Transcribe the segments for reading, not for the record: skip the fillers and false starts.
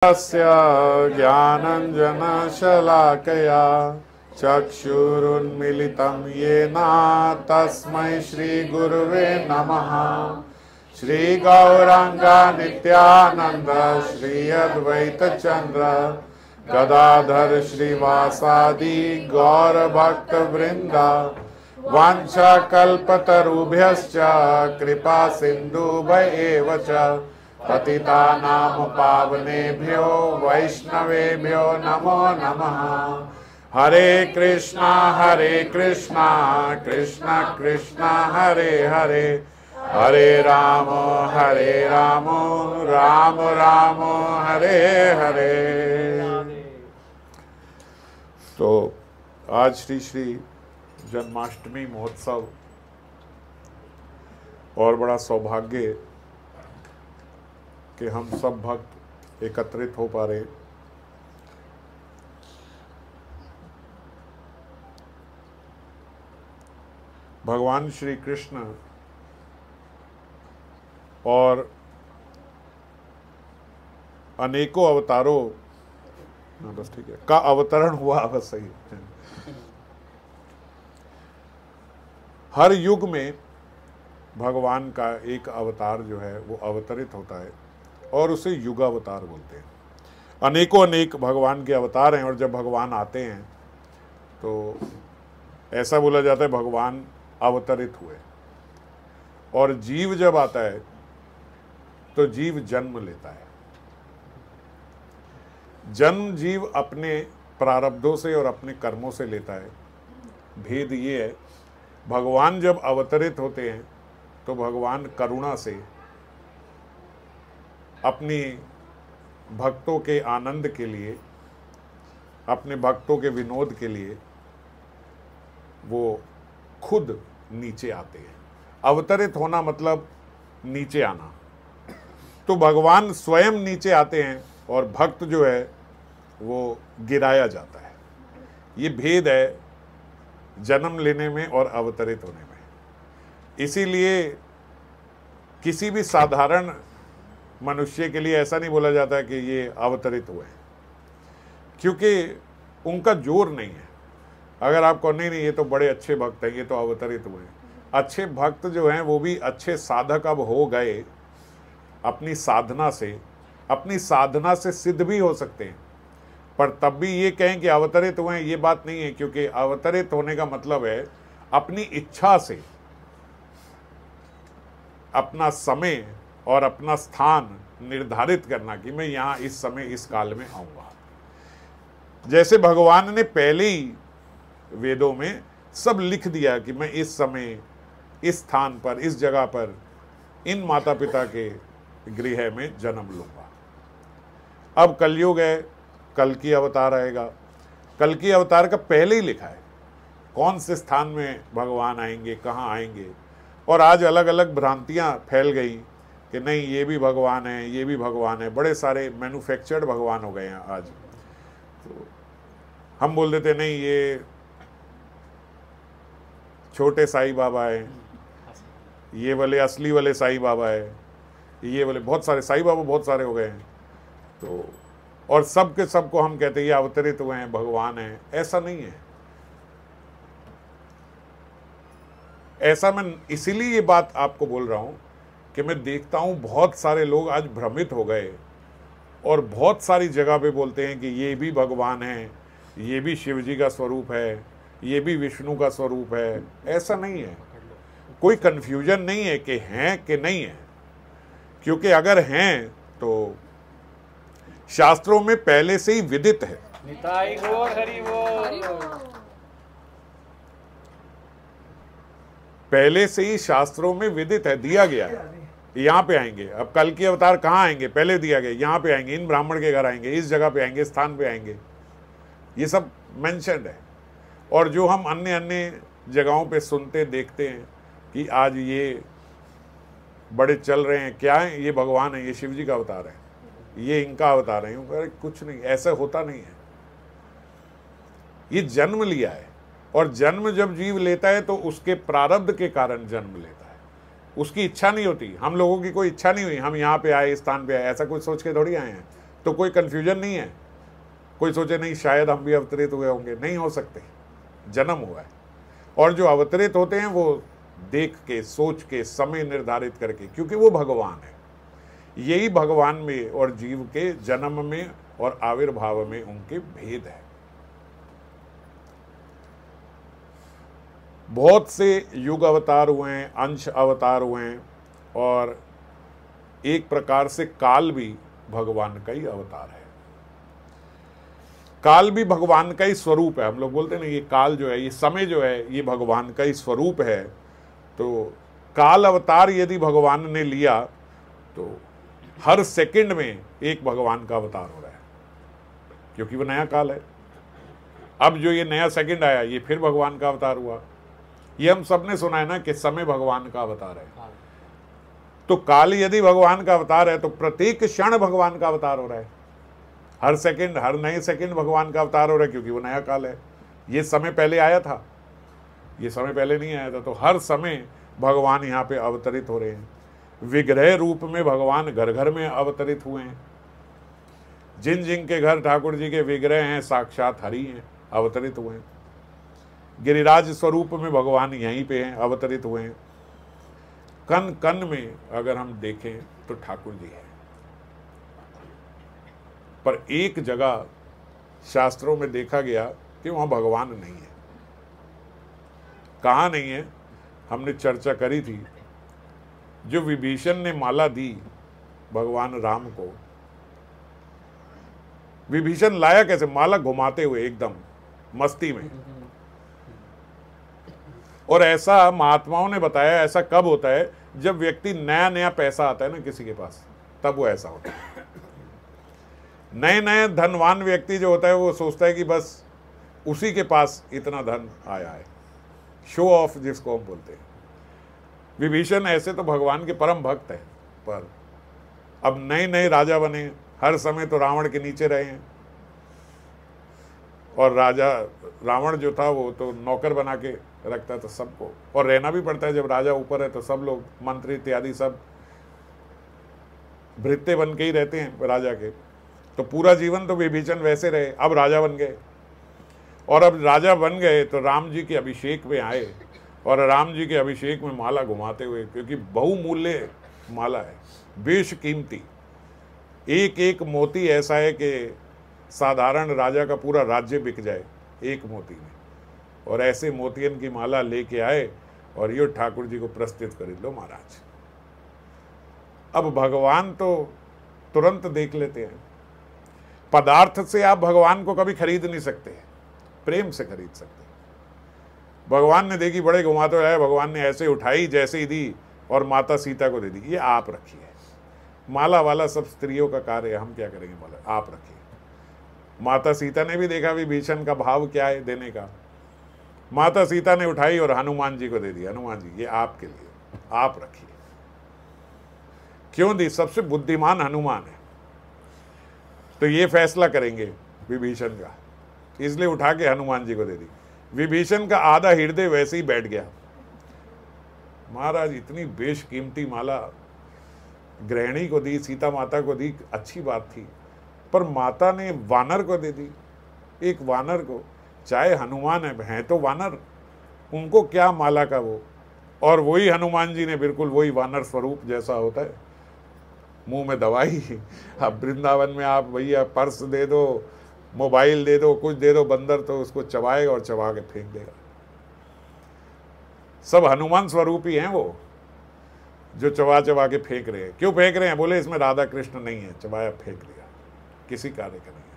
तस्य ज्ञानञ्जनशलाकया चक्षुरुन्मिलितं येन तस्मै श्रीगुरुवे नमः। श्रीगौरांग नित्यानंद श्री अद्वैत चंद्र गदाधर श्रीवासादि गौर भक्त वृंद वाञ्छाकल्पतरुभ्यश्च कृपा सिन्धुभ्येव च पतितानां पावनेभ्यो वैष्णवेभ्यो नमो नमः। हरे कृष्णा कृष्ण कृष्ण हरे हरे, हरे राम राम राम हरे हरे। तो आज श्री श्री जन्माष्टमी महोत्सव और बड़ा सौभाग्य कि हम सब भक्त एकत्रित हो पा रहे। भगवान श्री कृष्ण और अनेकों अवतारों बस ठीक है का अवतरण हुआ, बस सही है। हर युग में भगवान का एक अवतार जो है वो अवतरित होता है और उसे युगावतार बोलते हैं। अनेकों अनेक भगवान के अवतार हैं और जब भगवान आते हैं तो ऐसा बोला जाता है भगवान अवतरित हुए। और जीव जब आता है तो जीव जन्म लेता है। जन्म जीव अपने प्रारब्धों से और अपने कर्मों से लेता है। भेद ये है, भगवान जब अवतरित होते हैं तो भगवान करुणा से अपनी भक्तों के आनंद के लिए, अपने भक्तों के विनोद के लिए वो खुद नीचे आते हैं। अवतरित होना मतलब नीचे आना। तो भगवान स्वयं नीचे आते हैं और भक्त जो है वो गिराया जाता है। ये भेद है जन्म लेने में और अवतरित होने में। इसीलिए किसी भी साधारण मनुष्य के लिए ऐसा नहीं बोला जाता कि ये अवतरित हुए हैं, क्योंकि उनका जोर नहीं है। अगर आप कहो नहीं ये तो बड़े अच्छे भक्त हैं, ये तो अवतरित हुए हैं। अच्छे भक्त जो हैं वो भी अच्छे साधक अब हो गए अपनी साधना से सिद्ध भी हो सकते हैं, पर तब भी ये कहें कि अवतरित हुए हैं, ये बात नहीं है। क्योंकि अवतरित होने का मतलब है अपनी इच्छा से अपना समय और अपना स्थान निर्धारित करना कि मैं यहाँ इस समय इस काल में आऊँगा। जैसे भगवान ने पहले ही वेदों में सब लिख दिया कि मैं इस समय इस स्थान पर इस जगह पर इन माता पिता के गृह में जन्म लूँगा। अब कलयुग है, कल की अवतार आएगा। कल की अवतार का पहले ही लिखा है कौन से स्थान में भगवान आएंगे, कहाँ आएंगे। और आज अलग अलग भ्रांतियाँ फैल गई कि नहीं ये भी भगवान है, ये भी भगवान है। बड़े सारे मैन्युफैक्चर्ड भगवान हो गए हैं आज। तो हम बोल देते नहीं ये छोटे साईं बाबा है, ये वाले असली वाले साईं बाबा है, ये वाले बहुत सारे साईं बाबा बहुत सारे हो गए हैं। तो और सब के सबको हम कहते हैं ये अवतरित हुए हैं, भगवान हैं। ऐसा नहीं है। ऐसा मैं इसीलिए ये बात आपको बोल रहा हूँ कि मैं देखता हूँ बहुत सारे लोग आज भ्रमित हो गए और बहुत सारी जगह पे बोलते हैं कि ये भी भगवान है, ये भी शिव जी का स्वरूप है, ये भी विष्णु का स्वरूप है। ऐसा नहीं है। कोई कन्फ्यूजन नहीं है कि हैं कि नहीं है, क्योंकि अगर हैं तो शास्त्रों में पहले से ही विदित है। निताई गौर हरि बोल। पहले से ही शास्त्रों में विदित है, दिया गया है यहाँ पे आएंगे। अब कल की अवतार कहाँ आएंगे, पहले दिया गया यहाँ पे आएंगे, इन ब्राह्मण के घर आएंगे, इस जगह पे आएंगे, स्थान पे आएंगे। ये सब मेंशन्ड है। और जो हम अन्य अन्य जगहों पे सुनते देखते हैं कि आज ये बड़े चल रहे हैं, क्या है ये भगवान है, ये शिव जी का अवतार है, ये इनका अवतार है। अरे कुछ नहीं, ऐसा होता नहीं है। ये जन्म लिया है और जन्म जब जीव लेता है तो उसके प्रारब्ध के कारण जन्म लेता है, उसकी इच्छा नहीं होती। हम लोगों की कोई इच्छा नहीं हुई हम यहाँ पे आए, इस स्थान पे आए, ऐसा कुछ सोच के थोड़ी आए हैं। तो कोई कंफ्यूजन नहीं है, कोई सोचे नहीं शायद हम भी अवतरित हुए होंगे, नहीं हो सकते, जन्म हुआ है। और जो अवतरित होते हैं वो देख के, सोच के, समय निर्धारित करके, क्योंकि वो भगवान है। यही भगवान में और जीव के जन्म में और आविर्भाव में उनके भेद है। बहुत से युग अवतार हुए हैं, अंश अवतार हुए हैं, और एक प्रकार से काल भी भगवान का ही अवतार है। काल भी भगवान का ही स्वरूप है। हम लोग बोलते हैं ना, ये काल जो है, ये समय जो है, ये भगवान का ही स्वरूप है। तो काल अवतार यदि भगवान ने लिया तो हर सेकंड में एक भगवान का अवतार हो रहा है, क्योंकि वो नया काल है। अब जो ये नया सेकंड आया, ये फिर भगवान का अवतार हुआ। ये हम सबने सुना है ना कि समय भगवान का अवतार है। तो काल यदि भगवान का अवतार है तो प्रत्येक क्षण भगवान का अवतार हो रहा है। हर सेकंड, हर नए सेकंड भगवान का अवतार हो रहा है, क्योंकि वो नया काल है। ये समय पहले आया था, ये समय पहले नहीं आया था। तो हर समय भगवान यहाँ पे अवतरित हो रहे हैं। विग्रह रूप में भगवान घर घर में अवतरित हुए हैं। जिन जिन के घर ठाकुर जी के विग्रह हैं, साक्षात हरि हैं, अवतरित हुए हैं। गिरिराज स्वरूप में भगवान यहीं पे हैं, अवतरित हुए हैं। कन कन में अगर हम देखें तो ठाकुर जी हैं, पर एक जगह शास्त्रों में देखा गया कि वहां भगवान नहीं है। कहाँ नहीं है, हमने चर्चा करी थी। जो विभीषण ने माला दी भगवान राम को, विभीषण लाया कैसे? माला घुमाते हुए, एकदम मस्ती में। और ऐसा महात्माओं ने बताया, ऐसा कब होता है? जब व्यक्ति नया नया पैसा आता है ना किसी के पास, तब वो ऐसा होता है। नए नए धनवान व्यक्ति जो होता है वो सोचता है कि बस उसी के पास इतना धन आया है, शो ऑफ जिसको हम बोलते हैं। विभीषण ऐसे तो भगवान के परम भक्त हैं, पर अब नए नए राजा बने। हर समय तो रावण के नीचे रहे हैं, और राजा रावण जो था वो तो नौकर बना के रखता था सबको, और रहना भी पड़ता है। जब राजा ऊपर है तो सब लोग, मंत्री इत्यादि सब भृत्य बन के ही रहते हैं राजा के। तो पूरा जीवन तो विभीषण वैसे रहे। अब राजा बन गए, और अब राजा बन गए तो राम जी के अभिषेक में आए, और राम जी के अभिषेक में माला घुमाते हुए, क्योंकि बहुमूल्य माला है, बेशकीमती। एक एक मोती ऐसा है कि साधारण राजा का पूरा राज्य बिक जाए एक मोती में। और ऐसे मोतियन की माला लेके आए और ये ठाकुर जी को प्रस्तुत कर लो महाराज। अब भगवान तो तुरंत देख लेते हैं। पदार्थ से आप भगवान को कभी खरीद नहीं सकते, प्रेम से खरीद सकते। भगवान ने देखी, बड़े घुमाते रहे, भगवान ने ऐसे उठाई जैसे ही दी और माता सीता को दे दी। ये आप रखिए। माला वाला सब स्त्रियों का कार्य है, हम क्या करेंगे? माला आप रखिए। माता सीता ने भी देखा विभीषण का भाव क्या है देने का। माता सीता ने उठाई और हनुमान जी को दे दी। हनुमान जी, ये आपके लिए, आप रखिए। क्यों दी? सबसे बुद्धिमान हनुमान है, तो ये फैसला करेंगे विभीषण का, इसलिए उठा के हनुमान जी को दे दी। विभीषण का आधा हृदय वैसे ही बैठ गया। महाराज, इतनी बेशकीमती माला गृहिणी को दी, सीता माता को दी, अच्छी बात थी, पर माता ने वानर को दे दी। एक वानर को, चाहे हनुमान है तो वानर, उनको क्या माला का वो। और वही हनुमान जी ने बिल्कुल वही वानर स्वरूप जैसा होता है, मुंह में दवाई। अब वृंदावन में आप भैया पर्स दे दो, मोबाइल दे दो, कुछ दे दो, बंदर तो उसको चबाएगा और चबा के फेंक देगा। सब हनुमान स्वरूप ही हैं वो, जो चबा चबा के फेंक रहे हैं। क्यों फेंक रहे हैं? बोले इसमें राधा कृष्ण नहीं है, चबाया फेंक दिया, किसी कार्य का नहीं है।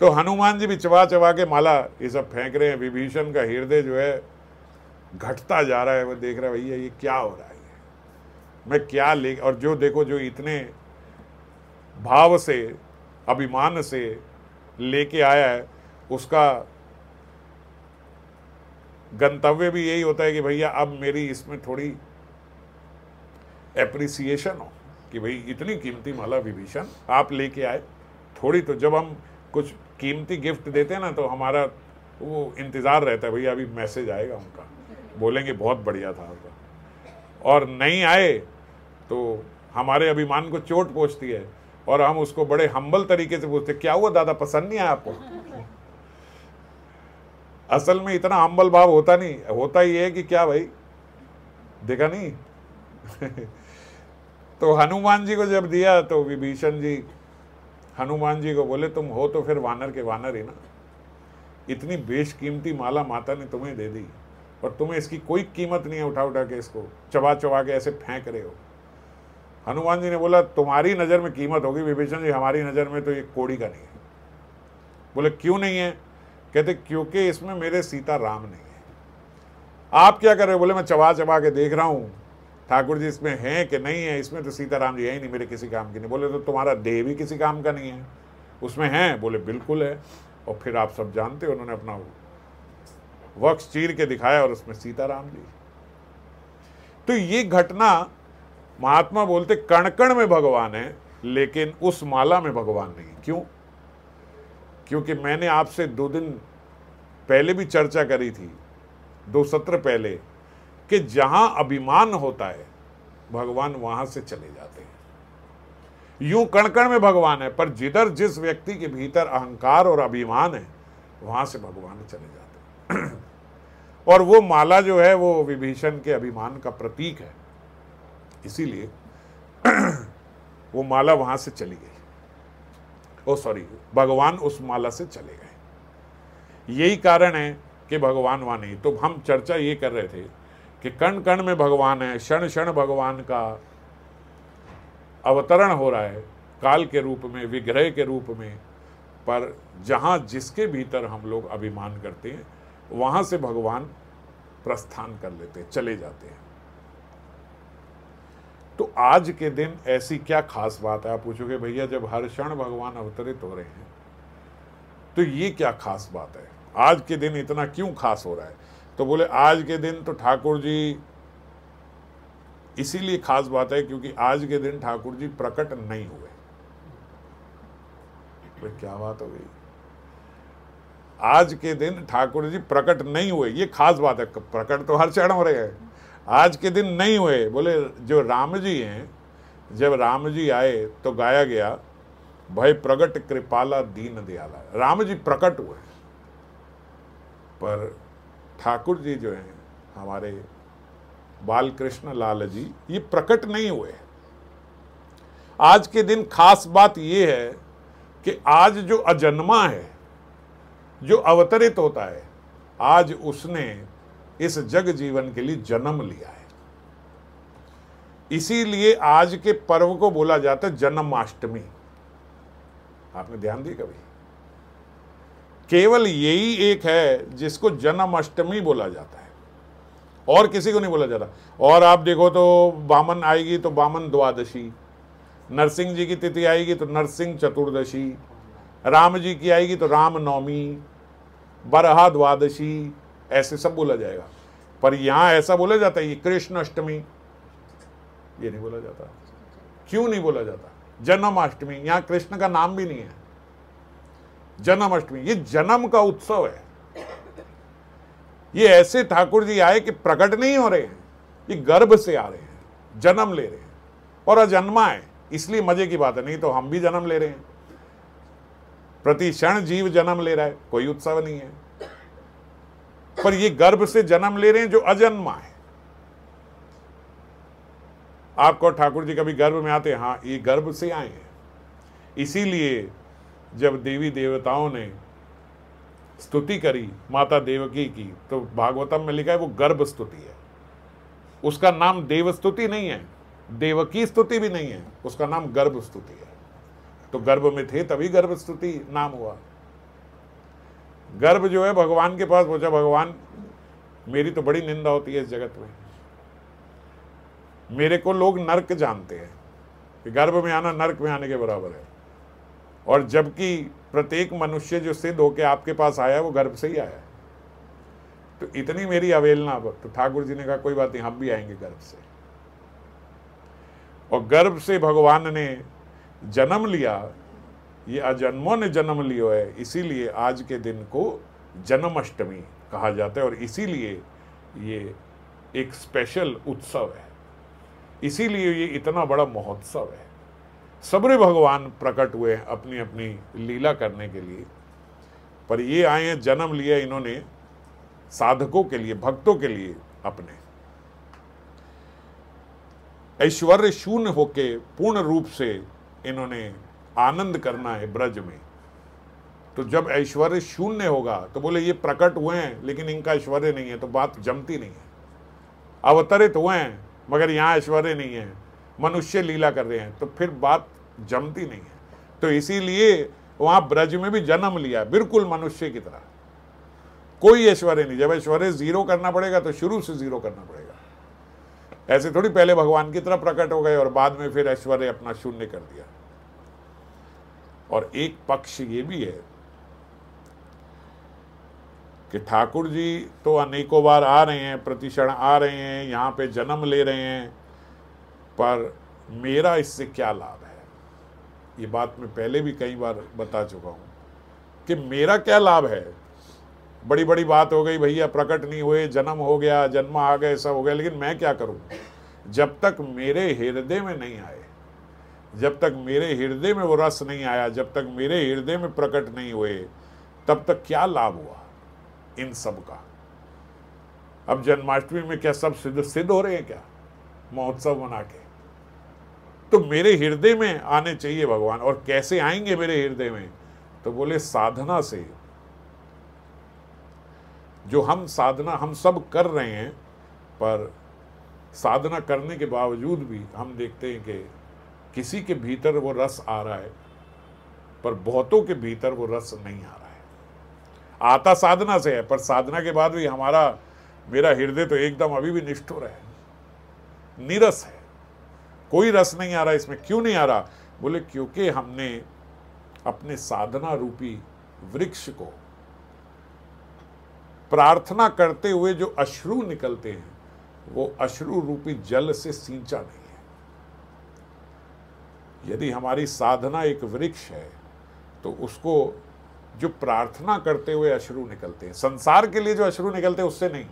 तो हनुमान जी भी चबा चबा के माला ये सब फेंक रहे हैं। विभीषण का हृदय जो है घटता जा रहा है। वो देख रहा है, भैया ये क्या हो रहा है, मैं क्या ले। और जो देखो, जो इतने भाव से, अभिमान से लेके आया है, उसका गंतव्य भी यही होता है कि भैया अब मेरी इसमें थोड़ी एप्रिसिएशन हो, कि भाई इतनी कीमती माला विभीषण आप लेके आए। थोड़ी तो, जब हम कुछ कीमती गिफ्ट देते हैं ना, तो हमारा वो इंतज़ार रहता है, भैया अभी मैसेज आएगा उनका, बोलेंगे बहुत बढ़िया था आपका। और नहीं आए तो हमारे अभिमान को चोट पहुँचती है। और हम उसको बड़े हम्बल तरीके से पूछते, क्या हुआ दादा, पसंद नहीं है आपको? असल में इतना हम्बल भाव होता नहीं, होता ही है कि क्या भाई देखा नहीं। तो हनुमान जी को जब दिया तो विभीषण जी हनुमान जी को बोले, तुम हो तो फिर वानर के वानर ही ना, इतनी बेशकीमती माला माता ने तुम्हें दे दी और तुम्हें इसकी कोई कीमत नहीं है, उठा उठा के इसको चबा चबा के ऐसे फेंक रहे हो। हनुमान जी ने बोला, तुम्हारी नज़र में कीमत होगी विभीषण जी, हमारी नज़र में तो ये कोड़ी का नहीं है। बोले क्यों नहीं है? कहते क्योंकि इसमें मेरे सीता राम नहीं है। आप क्या कर रहे हो? बोले मैं चबा चबा के देख रहा हूँ ठाकुर जी इसमें हैं कि नहीं है, इसमें तो सीताराम जी है ही नहीं, मेरे किसी काम की नहीं। बोले तो तुम्हारा देह भी किसी काम का नहीं है, उसमें है? बोले बिल्कुल है। और फिर आप सब जानते हो, उन्होंने अपना वक्ष चीर के दिखाया और उसमें सीताराम जी। तो ये घटना महात्मा बोलते कण कण में भगवान है, लेकिन उस माला में भगवान नहीं। क्यों? क्योंकि मैंने आपसे 2 दिन पहले भी चर्चा करी थी, 2 सत्र पहले, कि जहां अभिमान होता है भगवान वहां से चले जाते हैं। यूं कण कण में भगवान है, पर जिधर जिस व्यक्ति के भीतर अहंकार और अभिमान है वहां से भगवान चले जाते हैं। और वो माला जो है वो विभीषण के अभिमान का प्रतीक है, इसीलिए वो माला वहां से चली गई। भगवान उस माला से चले गए। यही कारण है कि भगवान वहां नहीं। तो हम चर्चा ये कर रहे थे कि कण कण में भगवान है, क्षण क्षण भगवान का अवतरण हो रहा है, काल के रूप में, विग्रह के रूप में। पर जहां जिसके भीतर हम लोग अभिमान करते हैं वहां से भगवान प्रस्थान कर लेते हैं, चले जाते हैं। तो आज के दिन ऐसी क्या खास बात है? आप पूछोगे भैया जब हर क्षण भगवान अवतरित हो रहे हैं तो ये क्या खास बात है, आज के दिन इतना क्यों खास हो रहा है? तो बोले आज के दिन तो ठाकुर जी इसीलिए खास बात है क्योंकि आज के दिन ठाकुर जी प्रकट नहीं हुए। तो क्या बात हो गई? आज के दिन ठाकुर जी प्रकट नहीं हुए, ये खास बात है। प्रकट तो हर क्षण हो रहे हैं, आज के दिन नहीं हुए। बोले जो राम जी हैं, जब राम जी आए तो गाया गया, भय प्रगट कृपाला दीन दयाला। राम जी प्रकट हुए, पर ठाकुर जी जो हैं हमारे बाल कृष्ण लाल जी, ये प्रकट नहीं हुए। आज के दिन खास बात ये है कि आज जो अजन्मा है, जो अवतरित होता है, आज उसने इस जग जीवन के लिए जन्म लिया है। इसीलिए आज के पर्व को बोला जाता है जन्माष्टमी। आपने ध्यान दिया कभी? केवल यही एक है जिसको जन्माष्टमी बोला जाता है, और किसी को नहीं बोला जाता। और आप देखो तो बामन आएगी तो बामन द्वादशी, नरसिंह जी की तिथि आएगी तो नरसिंह चतुर्दशी, राम जी की आएगी तो राम नवमी, बरहा द्वादशी, ऐसे सब बोला जाएगा। पर यहां ऐसा बोला जाता है ये कृष्ण अष्टमी, ये नहीं बोला जाता। क्यों नहीं बोला जाता? जन्माष्टमी, यहां कृष्ण का नाम भी नहीं है। जन्माष्टमी ये जन्म का उत्सव है। ये ऐसे ठाकुर जी आए कि प्रकट नहीं हो रहे हैं, ये गर्भ से आ रहे हैं, जन्म ले रहे हैं, और अजन्मा है, इसलिए मजे की बात है। नहीं तो हम भी जन्म ले रहे हैं, प्रति क्षण जीव जन्म ले रहा है, कोई उत्सव नहीं है। पर ये गर्भ से जन्म ले रहे हैं जो अजन्मा है। आपको ठाकुर जी कभी गर्भ में आते हैं? हाँ, ये गर्भ से आए हैं। इसीलिए जब देवी देवताओं ने स्तुति करी माता देवकी की, तो भागवतम में लिखा है वो गर्भ स्तुति है। उसका नाम देव स्तुति नहीं है, देवकी स्तुति भी नहीं है, उसका नाम गर्भ स्तुति है। तो गर्भ में थे तभी गर्भ स्तुति नाम हुआ। गर्भ जो है भगवान के पास पहुंचा, भगवान मेरी तो बड़ी निंदा होती है इस जगत में, मेरे को लोग नरक जानते हैं कि गर्भ में आना नरक में आने के बराबर है। और जबकि प्रत्येक मनुष्य जो सिद्ध होके आपके पास आया है वो गर्भ से ही आया है। तो इतनी मेरी अवहेलना, तो ठाकुर जी ने कहा कोई बात नहीं, हम भी आएंगे गर्भ से। और गर्भ से भगवान ने जन्म लिया, ये अजन्मों ने जन्म लिया है, इसीलिए आज के दिन को जन्माष्टमी कहा जाता है। और इसीलिए ये एक स्पेशल उत्सव है, इसीलिए ये इतना बड़ा महोत्सव है। सबरे भगवान प्रकट हुए हैं अपनी अपनी लीला करने के लिए, पर ये आए हैं, जन्म लिया इन्होंने साधकों के लिए, भक्तों के लिए, अपने ऐश्वर्य शून्य होके पूर्ण रूप से इन्होंने आनंद करना है ब्रज में। तो जब ऐश्वर्य शून्य होगा तो बोले ये प्रकट हुए हैं लेकिन इनका ऐश्वर्य नहीं है, तो बात जमती नहीं है। अवतरित हुए हैं मगर यहाँ ऐश्वर्य नहीं है, मनुष्य लीला कर रहे हैं, तो फिर बात जमती नहीं है। तो इसीलिए वहां ब्रज में भी जन्म लिया बिल्कुल मनुष्य की तरह, कोई ऐश्वर्य नहीं। जब ऐश्वर्य जीरो करना पड़ेगा तो शुरू से जीरो करना पड़ेगा। ऐसे थोड़ी पहले भगवान की तरह प्रकट हो गए और बाद में फिर ऐश्वर्य अपना शून्य कर दिया। और एक पक्ष ये भी है कि ठाकुर जी तो अनेकों बार आ रहे हैं, प्रतिक्षण आ रहे हैं, यहाँ पे जन्म ले रहे हैं, पर मेरा इससे क्या लाभ है? ये बात मैं पहले भी कई बार बता चुका हूँ कि मेरा क्या लाभ है। बड़ी बड़ी बात हो गई, भैया प्रकट नहीं हुए, जन्म हो गया, जन्म आ गए, सब हो गया, लेकिन मैं क्या करूँ? जब तक मेरे हृदय में नहीं आए, जब तक मेरे हृदय में वो रस नहीं आया, जब तक मेरे हृदय में प्रकट नहीं हुए, तब तक क्या लाभ हुआ इन सब का? अब जन्माष्टमी में क्या सब सिद्ध हो रहे हैं क्या महोत्सव मना के? तो मेरे हृदय में आने चाहिए भगवान। और कैसे आएंगे मेरे हृदय में? तो बोले साधना से। जो हम साधना हम सब कर रहे हैं, पर साधना करने के बावजूद भी हम देखते हैं कि किसी के भीतर वो रस आ रहा है, पर बहुतों के भीतर वो रस नहीं आ रहा है। आता साधना से है, पर साधना के बाद भी मेरा हृदय तो एकदम अभी भी निष्ठुर है, नीरस है, कोई रस नहीं आ रहा। इसमें क्यों नहीं आ रहा? बोले क्योंकि हमने अपने साधना रूपी वृक्ष को प्रार्थना करते हुए जो अश्रु निकलते हैं, वो अश्रु रूपी जल से सींचा नहीं है। यदि हमारी साधना एक वृक्ष है तो उसको जो प्रार्थना करते हुए अश्रु निकलते हैं, संसार के लिए जो अश्रु निकलते हैं उससे नहीं,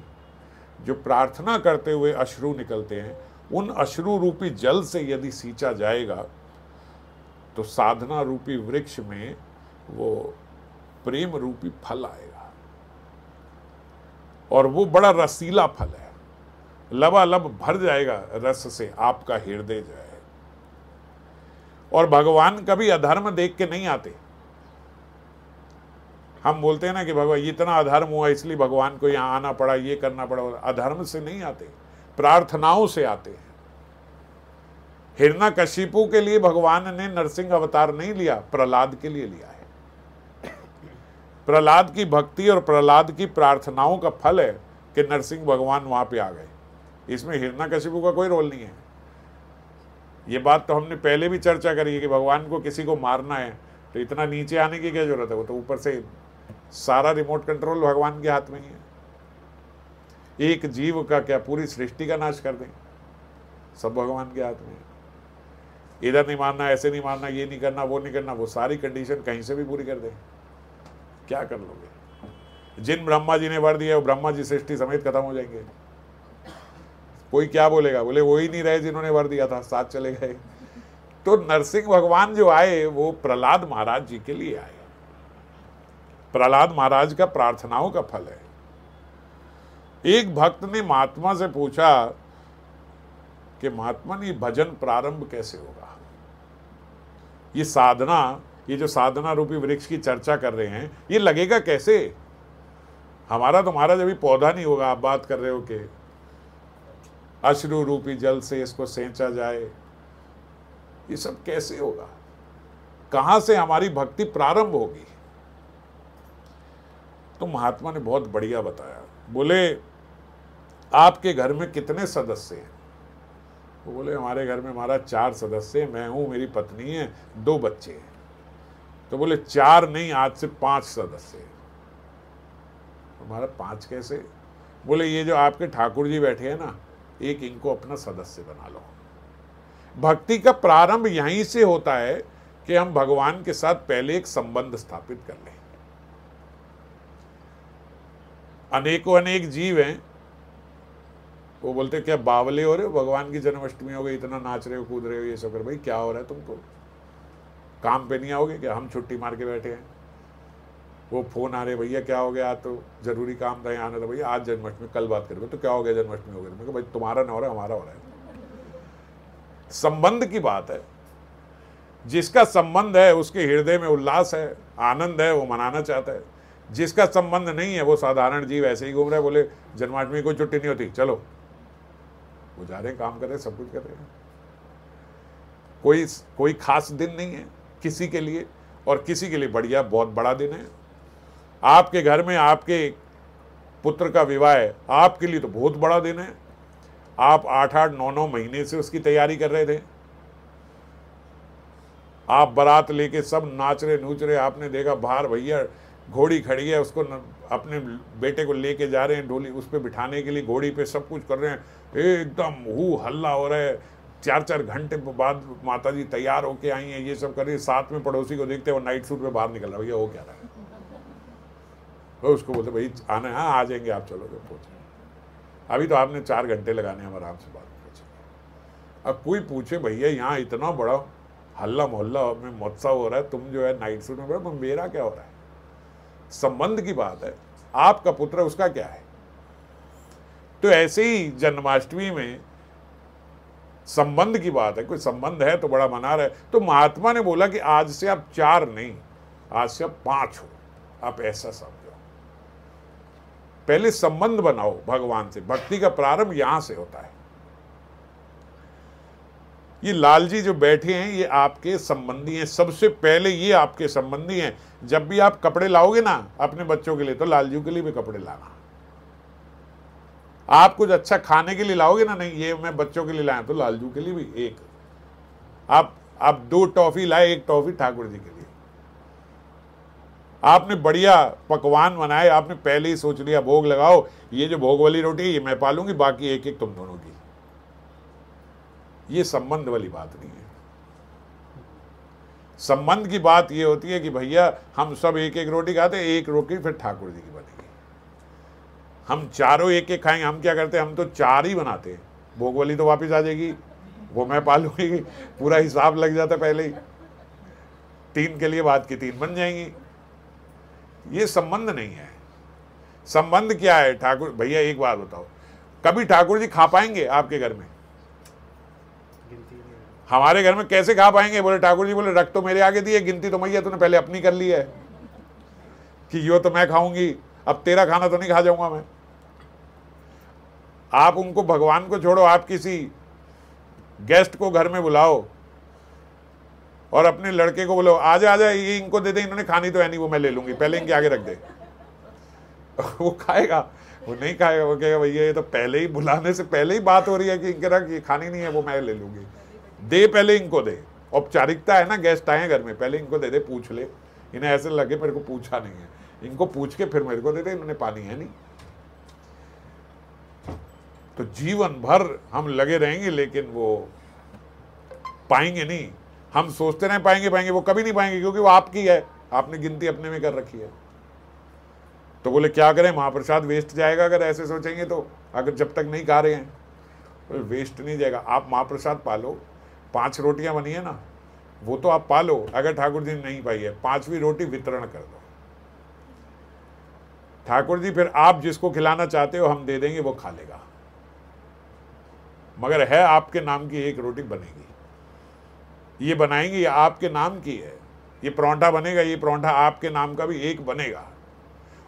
जो प्रार्थना करते हुए अश्रु निकलते हैं, उन अश्रु रूपी जल से यदि सींचा जाएगा तो साधना रूपी वृक्ष में वो प्रेम रूपी फल आएगा। और वो बड़ा रसीला फल है, लबालब भर जाएगा रस से आपका हृदय जो है। और भगवान कभी अधर्म देख के नहीं आते। हम बोलते हैं ना कि भगवान इतना अधर्म हुआ इसलिए भगवान को यहाँ आना पड़ा, ये करना पड़ा। अधर्म से नहीं आते, प्रार्थनाओं से आते हैं। हिरण्यकशिपु के लिए भगवान ने नरसिंह अवतार नहीं लिया, प्रहलाद के लिए लिया है। प्रहलाद की भक्ति और प्रहलाद की प्रार्थनाओं का फल है कि नरसिंह भगवान वहां पे आ गए। इसमें हिरण्यकशिपु का कोई रोल नहीं है। ये बात तो हमने पहले भी चर्चा करी है कि भगवान को किसी को मारना है तो इतना नीचे आने की क्या जरूरत है? वो तो ऊपर से सारा रिमोट कंट्रोल भगवान के हाथ में ही है। एक जीव का क्या पूरी सृष्टि का नाश कर दें, सब भगवान के हाथ में है। इधर नहीं मारना, ऐसे नहीं मारना, ये नहीं करना, वो नहीं करना, वो सारी कंडीशन कहीं से भी पूरी कर दें, क्या कर लोगे? जिन ब्रह्मा जी ने वर दिया वो ब्रह्मा जी सृष्टि समेत खत्म हो जाएंगे। कोई क्या बोलेगा? बोले वो ही नहीं रहे जिन्होंने वर दिया था, साथ चले गए। तो नरसिंह भगवान जो आए वो प्रहलाद महाराज जी के लिए आए। प्रहलाद महाराज का प्रार्थनाओं का फल है। एक भक्त ने महात्मा से पूछा कि महात्मा ने भजन प्रारंभ कैसे होगा? ये साधना, ये जो साधना रूपी वृक्ष की चर्चा कर रहे हैं, ये लगेगा कैसे? हमारा तुम्हारा जब भी पौधा नहीं होगा, आप बात कर रहे हो कि अश्रु रूपी जल से इसको सेंचा जाए, ये सब कैसे होगा? कहां से हमारी भक्ति प्रारंभ होगी? तो महात्मा ने बहुत बढ़िया बताया। बोले आपके घर में कितने सदस्य हैं? वो बोले हमारे घर में हमारा 4 सदस्य, मैं हूं, मेरी पत्नी है, 2 बच्चे हैं। तो बोले 4 नहीं, आज से 5 सदस्य हैं। हमारा 5 कैसे? बोले ये जो आपके ठाकुर जी बैठे हैं ना, एक इनको अपना सदस्य बना लो। भक्ति का प्रारंभ यहीं से होता है कि हम भगवान के साथ पहले एक संबंध स्थापित कर लें। अनेकों अनेक जीव हैं, वो बोलते क्या बावले हो रहे हो, भगवान की जन्माष्टमी हो गई, इतना नाच रहे हो, कूद रहे हो, ये सब कर। भाई क्या हो रहा है तुमको? काम पे नहीं आओगे क्या? हम छुट्टी मार के बैठे हैं, वो फोन आ रहे, भैया क्या हो गया, आज तो जरूरी काम था, यहाँ आना था, भैया आज जन्माष्टमी, कल बात करेंगे। तो क्या हो गया, जन्माष्टमी हो गई? मैं कहा भाई तुम्हारा नहीं हो रहा है, हमारा हो रहा है। संबंध की बात है, जिसका संबंध है उसके हृदय में उल्लास है, आनंद है, वो मनाना चाहता है। जिसका संबंध नहीं है वो साधारण जीव ऐसे ही घूम रहा है, बोले जन्माष्टमी को छुट्टी नहीं होती, चलो, वो जा रहे हैं, काम कर रहे हैं, सब कुछ कर रहे हैं। कोई खास दिन नहीं है किसी के लिए, और किसी के लिए बढ़िया बहुत बड़ा दिन है। आपके घर में आपके पुत्र का विवाह है, आपके लिए तो बहुत बड़ा दिन है। आप 8-8, 9-9 महीने से उसकी तैयारी कर रहे थे। आप बारात लेके सब नाच रहे नूच रहे, आपने देखा बाहर भैया घोड़ी खड़ी है, उसको अपने बेटे को लेके जा रहे हैं, डोली उस पर बिठाने के लिए, घोड़ी पे सब कुछ कर रहे हैं, एकदम हू हल्ला हो रहा है। 4-4 घंटे बाद माता जी तैयार होके आई हैं, ये सब कर रही है। साथ में पड़ोसी को देखते वो नाइट सूट में बाहर निकल रहा, भैया वो क्या रहा है? तो उसको बोलते भाई आना, हाँ आ जाएंगे आप, चलोगे पहुँचे, अभी तो आपने 4 घंटे लगाने, हम आराम से बात पहुँचे। अब कोई पूछे भैया यहाँ इतना बड़ा हल्ला मोहल्ला में महोत्सव हो रहा है, तुम जो है नाइट सूट में बड़ा, मेरा क्या हो रहा है? संबंध की बात है, आपका पुत्र उसका क्या है? तो ऐसे ही जन्माष्टमी में संबंध की बात है, कोई संबंध है तो बड़ा मना रहा है। तो महात्मा ने बोला कि आज से आप 4 नहीं, आज से आप 5 हो, आप ऐसा समझो। पहले संबंध बनाओ भगवान से, भक्ति का प्रारंभ यहां से होता है। ये लाल जी जो बैठे हैं ये आपके संबंधी हैं, सबसे पहले ये आपके संबंधी हैं। जब भी आप कपड़े लाओगे ना अपने बच्चों के लिए, तो लाल जी के लिए भी कपड़े लाना। आप कुछ अच्छा खाने के लिए लाओगे ना, नहीं ये मैं बच्चों के लिए लाया, तो लालजू के लिए भी एक। आप 2 टॉफी लाए, 1 टॉफी ठाकुर जी के लिए। आपने बढ़िया पकवान बनाए, आपने पहले ही सोच लिया भोग लगाओ, ये जो भोग वाली रोटी ये मैं पालूंगी, बाकी 1-1 तुम दोनों की। ये संबंध वाली बात नहीं है। संबंध की बात ये होती है कि भैया हम सब 1-1 रोटी खाते, 1 रोटी फिर ठाकुर जी की बनेगी। हम चारों 1-1 खाएंगे। हम क्या करते हैं, हम तो 4 ही बनाते हैं, भोग वाली तो वापस आ जाएगी, वो मैं पालूंगी, पूरा हिसाब लग जाता पहले ही। 3 के लिए बात की 3 बन जाएंगी। ये संबंध नहीं है। संबंध क्या है? ठाकुर भैया एक बात बताओ, कभी ठाकुर जी खा पाएंगे आपके घर में? हमारे घर में कैसे खा पाएंगे? बोले ठाकुर जी बोले रख तो मेरे आगे दिए, गिनती तो मैया तूने पहले अपनी कर ली है कि यो तो मैं खाऊंगी, अब तेरा खाना तो नहीं खा जाऊंगा मैं। आप उनको, भगवान को छोड़ो, आप किसी गेस्ट को घर में बुलाओ और अपने लड़के को बोलो आजा आजा, ये इनको दे दे, इन्होंने खानी तो है नहीं, वो मैं ले लूंगी, पहले इनके आगे रख दे। वो खाएगा? वो नहीं खाएगा। वो कहेगा भैया ये तो पहले ही, बुलाने से पहले ही बात हो रही है कि इनके रख, ये खानी नहीं है, वो मैं ले लूंगी। दे, पहले इनको दे। औपचारिकता है ना, गेस्ट आए घर में, पहले इनको दे दे, पूछ ले। इन्हें ऐसे लगे मेरे को पूछा नहीं है, इनको पूछ के फिर मेरे को दे दे, इन्होंने पानी है नहीं। तो जीवन भर हम लगे रहेंगे लेकिन वो पाएंगे नहीं। हम सोचते रहे पाएंगे, वो कभी नहीं पाएंगे, क्योंकि वो आपकी है, आपने गिनती अपने में कर रखी है। तो बोले क्या करें, महाप्रसाद वेस्ट जाएगा अगर ऐसे सोचेंगे तो, अगर जब तक नहीं खा रहे हैं। बोले वेस्ट नहीं जाएगा, आप महाप्रसाद पालो। 5 रोटियां बनी है ना, वो तो आप पालो। अगर ठाकुर जी ने नहीं पाई है, 5वीं रोटी वितरण कर दो। ठाकुर जी फिर आप जिसको खिलाना चाहते हो हम दे देंगे, वो खा लेगा, मगर है आपके नाम की 1 रोटी बनेगी। ये बनाएंगे, ये आपके नाम की है। ये परोंठा बनेगा, ये परोंठा आपके नाम का भी 1 बनेगा।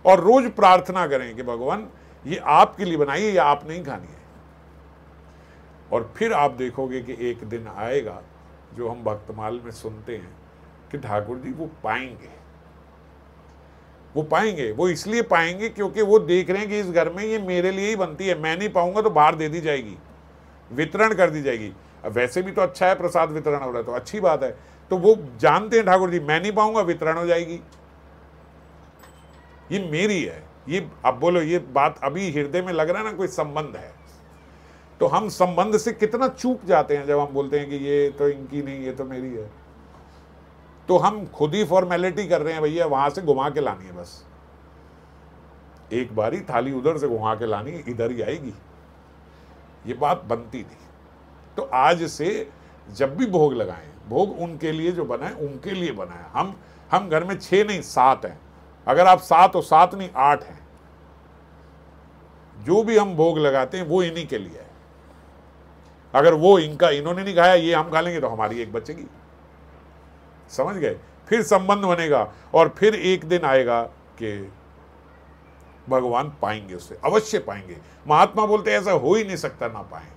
और रोज प्रार्थना करें कि भगवान ये आपके लिए बनाई है, ये आप नहीं खानी है। और फिर आप देखोगे कि एक दिन आएगा जो हम भक्तमाल में सुनते हैं कि ठाकुर जी वो पाएंगे। वो पाएंगे, वो इसलिए पाएंगे क्योंकि वो देख रहे हैं कि इस घर में ये मेरे लिए ही बनती है, मैं नहीं पाऊंगा तो बाहर दे दी जाएगी, वितरण कर दी जाएगी। अब वैसे भी तो अच्छा है, प्रसाद वितरण हो रहा है तो अच्छी बात है। तो वो जानते हैं ठाकुर जी मैं नहीं पाऊंगा, वितरण हो जाएगी, ये मेरी है। ये अब बोलो, ये बात अभी हृदय में लग रहा है ना, कोई संबंध है। तो हम संबंध से कितना चूक जाते हैं जब हम बोलते हैं कि ये तो इनकी नहीं, ये तो मेरी है। तो हम खुद ही फॉर्मेलिटी कर रहे हैं, भैया वहां से घुमा के लानी है, बस एक बारी थाली उधर से घुमा के लानी, इधर ही आएगी। ये बात बनती थी। तो आज से जब भी भोग लगाएं भोग उनके लिए जो बना है, उनके लिए बना है। हम घर में 6 नहीं 7 हैं। अगर आप 7 हो, 7 नहीं 8 हैं। जो भी हम भोग लगाते हैं वो इन्हीं के लिए है। अगर वो इन्होंने नहीं खाया, ये हम खा लेंगे तो हमारी एक बचेगी। समझ गए? फिर संबंध बनेगा और फिर एक दिन आएगा कि भगवान पाएंगे, उससे अवश्य पाएंगे। महात्मा बोलते हैं ऐसा हो ही नहीं सकता ना पाए।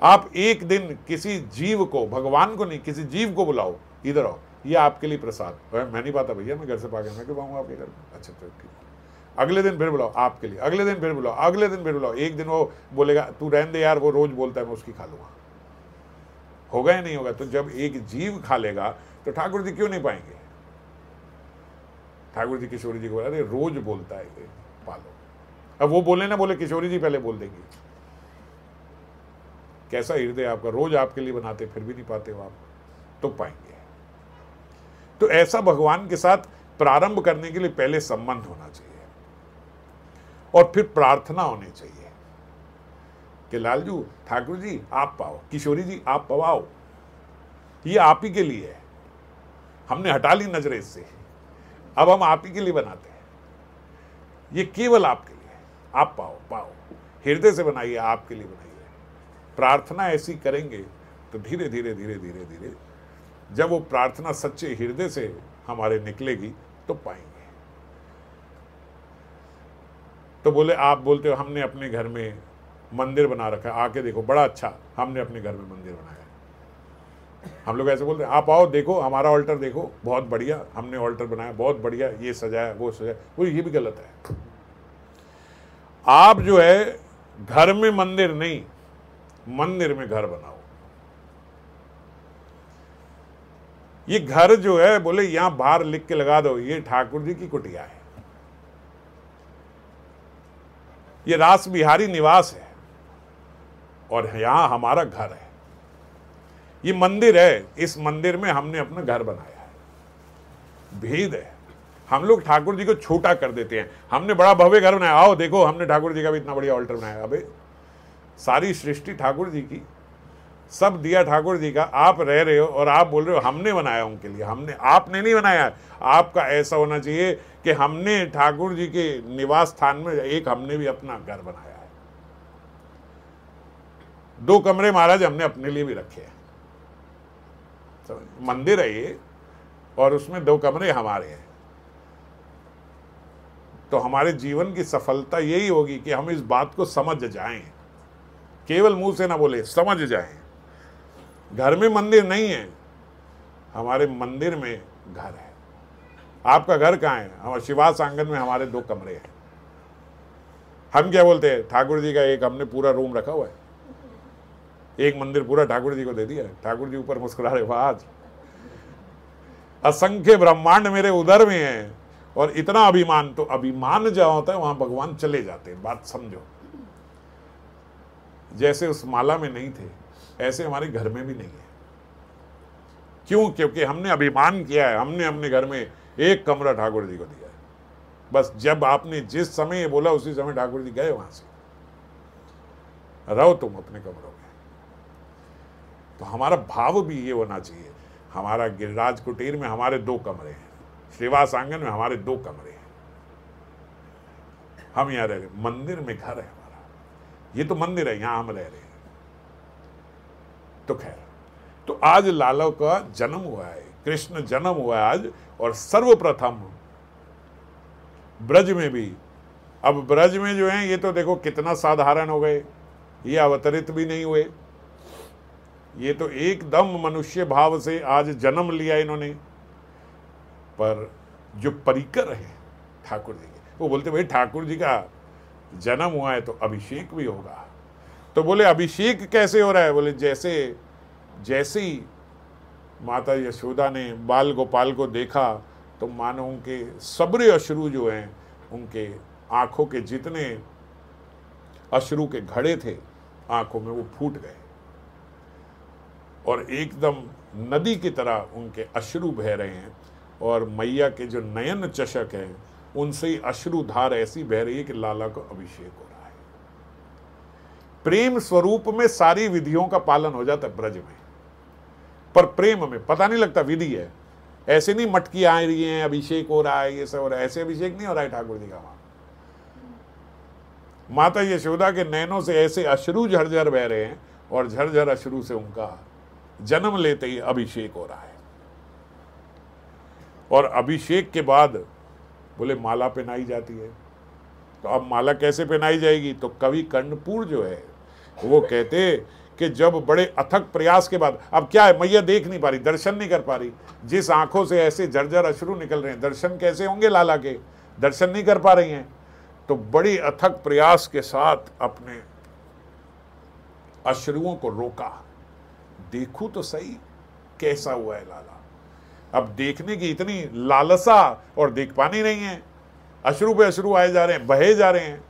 आप एक दिन किसी जीव को, भगवान को नहीं, किसी जीव को बुलाओ, इधर आओ, ये आपके लिए प्रसाद। मैं नहीं पाता भैया, मैं घर से पाके मैं क्यों पाऊंगा आपके घर में? अच्छा तो ठीक। अगले दिन फिर बुलाओ आपके लिए, अगले दिन फिर बुलाओ, अगले दिन फिर बुलाओ। एक दिन वो बोलेगा तू रहने दे यार, वो रोज बोलता है, मैं उसकी खा लूंगा। होगा या नहीं होगा? तो जब एक जीव खा लेगा तो ठाकुर जी क्यों नहीं पाएंगे? ठाकुर जी किशोरी जी को बोला, अरे रोज बोलता है ये, पालो। अब वो बोले ना बोले, किशोरी जी पहले बोल देंगी। कैसा हृदय आपका, रोज आपके लिए बनाते फिर भी नहीं पाते हो आप, तो पाएंगे। तो ऐसा भगवान के साथ प्रारंभ करने के लिए पहले संबंध होना चाहिए और फिर प्रार्थना होनी चाहिए कि लालजू ठाकुर जी आप पाओ, किशोरी जी आप पवाओ, ये आप ही के लिए है। हमने हटा ली नजरें इससे, अब हम आप ही के लिए बनाते हैं। ये केवल आपके लिए है, आप पाओ पाओ, हृदय से बनाइए, आपके लिए बनाइए। प्रार्थना ऐसी करेंगे तो धीरे धीरे धीरे धीरे धीरे जब वो प्रार्थना सच्चे हृदय से हमारे निकलेगी तो पाएंगे। तो बोले आप बोलते हो हमने अपने घर में मंदिर बना रखा है, आके देखो बड़ा अच्छा, हमने अपने घर में मंदिर बनाया। हम लोग ऐसे बोलते हैं आप आओ देखो हमारा ऑल्टर देखो, बहुत बढ़िया हमने ऑल्टर बनाया, बहुत बढ़िया ये सजाया वो सजाया। वो ये भी गलत है। आप जो है घर में मंदिर नहीं, मंदिर में घर बनाओ। ये घर जो है बोले यहां बाहर लिख के लगा दो ये ठाकुर जी की कुटिया है, ये रास बिहारी निवास है और यहां हमारा घर है। ये मंदिर है, इस मंदिर में हमने अपना घर बनाया है। भेद है। हम लोग ठाकुर जी को छोटा कर देते हैं। हमने बड़ा भव्य घर बनाया, आओ देखो हमने ठाकुर जी का भी इतना बढ़िया ऑल्टर बनाया। अबे सारी सृष्टि ठाकुर जी की, सब दिया ठाकुर जी का, आप रह रहे हो और आप बोल रहे हो हमने बनाया उनके लिए। हमने, आपने नहीं बनाया। आपका ऐसा होना चाहिए कि हमने ठाकुर जी के निवास स्थान में एक हमने भी अपना घर बनाया है। 2 कमरे महाराज हमने अपने लिए भी रखे हैं। मंदिर है ये और उसमें 2 कमरे हमारे हैं। तो हमारे जीवन की सफलता यही होगी कि हम इस बात को समझ जाएं, केवल मुंह से ना बोले, समझ जाएं। घर में मंदिर नहीं है, हमारे मंदिर में घर है। आपका घर कहाँ है? हमारे शिवास आंगन में हमारे 2 कमरे हैं। हम क्या बोलते हैं? ठाकुर जी का एक हमने पूरा रूम रखा हुआ है, एक मंदिर पूरा ठाकुर जी को दे दिया है। ठाकुर जी ऊपर मुस्कुरा रहे, आज असंख्य ब्रह्मांड मेरे उदर में है और इतना अभिमान। तो अभिमान जहां होता है वहां भगवान चले जाते हैं। बात समझो। जैसे उस माला में नहीं थे ऐसे हमारे घर में भी नहीं है। क्यों? क्योंकि हमने अभिमान किया है। हमने अपने घर में एक कमरा ठाकुर जी को दिया है। बस जब आपने जिस समय ये बोला उसी समय ठाकुर जी गए वहां से, रहो तुम अपने कमरों में। तो हमारा भाव भी ये होना चाहिए। हमारा गिरिराज कुटीर में हमारे 2 कमरे हैं, श्रीवास आंगन में हमारे 2 कमरे हैं। हम यहाँ रह रहे, मंदिर में घर है हमारा। ये तो मंदिर है, यहां हम रह रहे हैं। तो खैर, तो आज लाला का जन्म हुआ है, कृष्ण जन्म हुआ है आज। और सर्वप्रथम ब्रज में भी, अब ब्रज में जो है ये तो देखो कितना साधारण हो गए, ये अवतरित भी नहीं हुए, ये तो एकदम मनुष्य भाव से आज जन्म लिया इन्होंने। पर जो परिकर है ठाकुर जी के, वो बोलते भाई ठाकुर जी का जन्म हुआ है तो अभिषेक भी होगा। तो बोले अभिषेक कैसे हो रहा है? बोले जैसे ही माता यशोदा ने बाल गोपाल को देखा तो मानो उनके सबरे अश्रु जो हैं, उनके आंखों के जितने अश्रु के घड़े थे आंखों में, वो फूट गए और एकदम नदी की तरह उनके अश्रु बह रहे हैं। और मैया के जो नयन चषक हैं उनसे ही अश्रु धार ऐसी बह रही है कि लाला को अभिषेक हो रहा है। प्रेम स्वरूप में सारी विधियों का पालन हो जाता है ब्रज में, पर प्रेम में पता नहीं लगता विधि है। ऐसे नहीं मटकी आ रही है, अभिषेक हो रहा है, ये सब हो रहा है, ऐसे अभिषेक नहीं हो रहा है ठाकुर जी का। वहां माता यशोदा के नैनों से ऐसे अश्रु झरझर बह रहे हैं और झरझर अश्रु से उनका जन्म लेते ही अभिषेक हो रहा है। और अभिषेक के बाद बोले माला पहनाई जाती है। तो अब माला कैसे पहनाई जाएगी? तो कवि कर्णपुर जो है वो कहते कि जब बड़े अथक प्रयास के बाद, अब क्या है, मैया देख नहीं पा रही, दर्शन नहीं कर पा रही, जिस आंखों से ऐसे जर्जर अश्रु निकल रहे हैं, दर्शन कैसे होंगे लाला के? दर्शन नहीं कर पा रही हैं। तो बड़ी अथक प्रयास के साथ अपने अश्रुओं को रोका। देखूं तो सही कैसा हुआ है लाला। अब देखने की इतनी लालसा और देख पानी नहीं है, अश्रु पे अश्रु आए जा रहे हैं, बहे जा रहे हैं।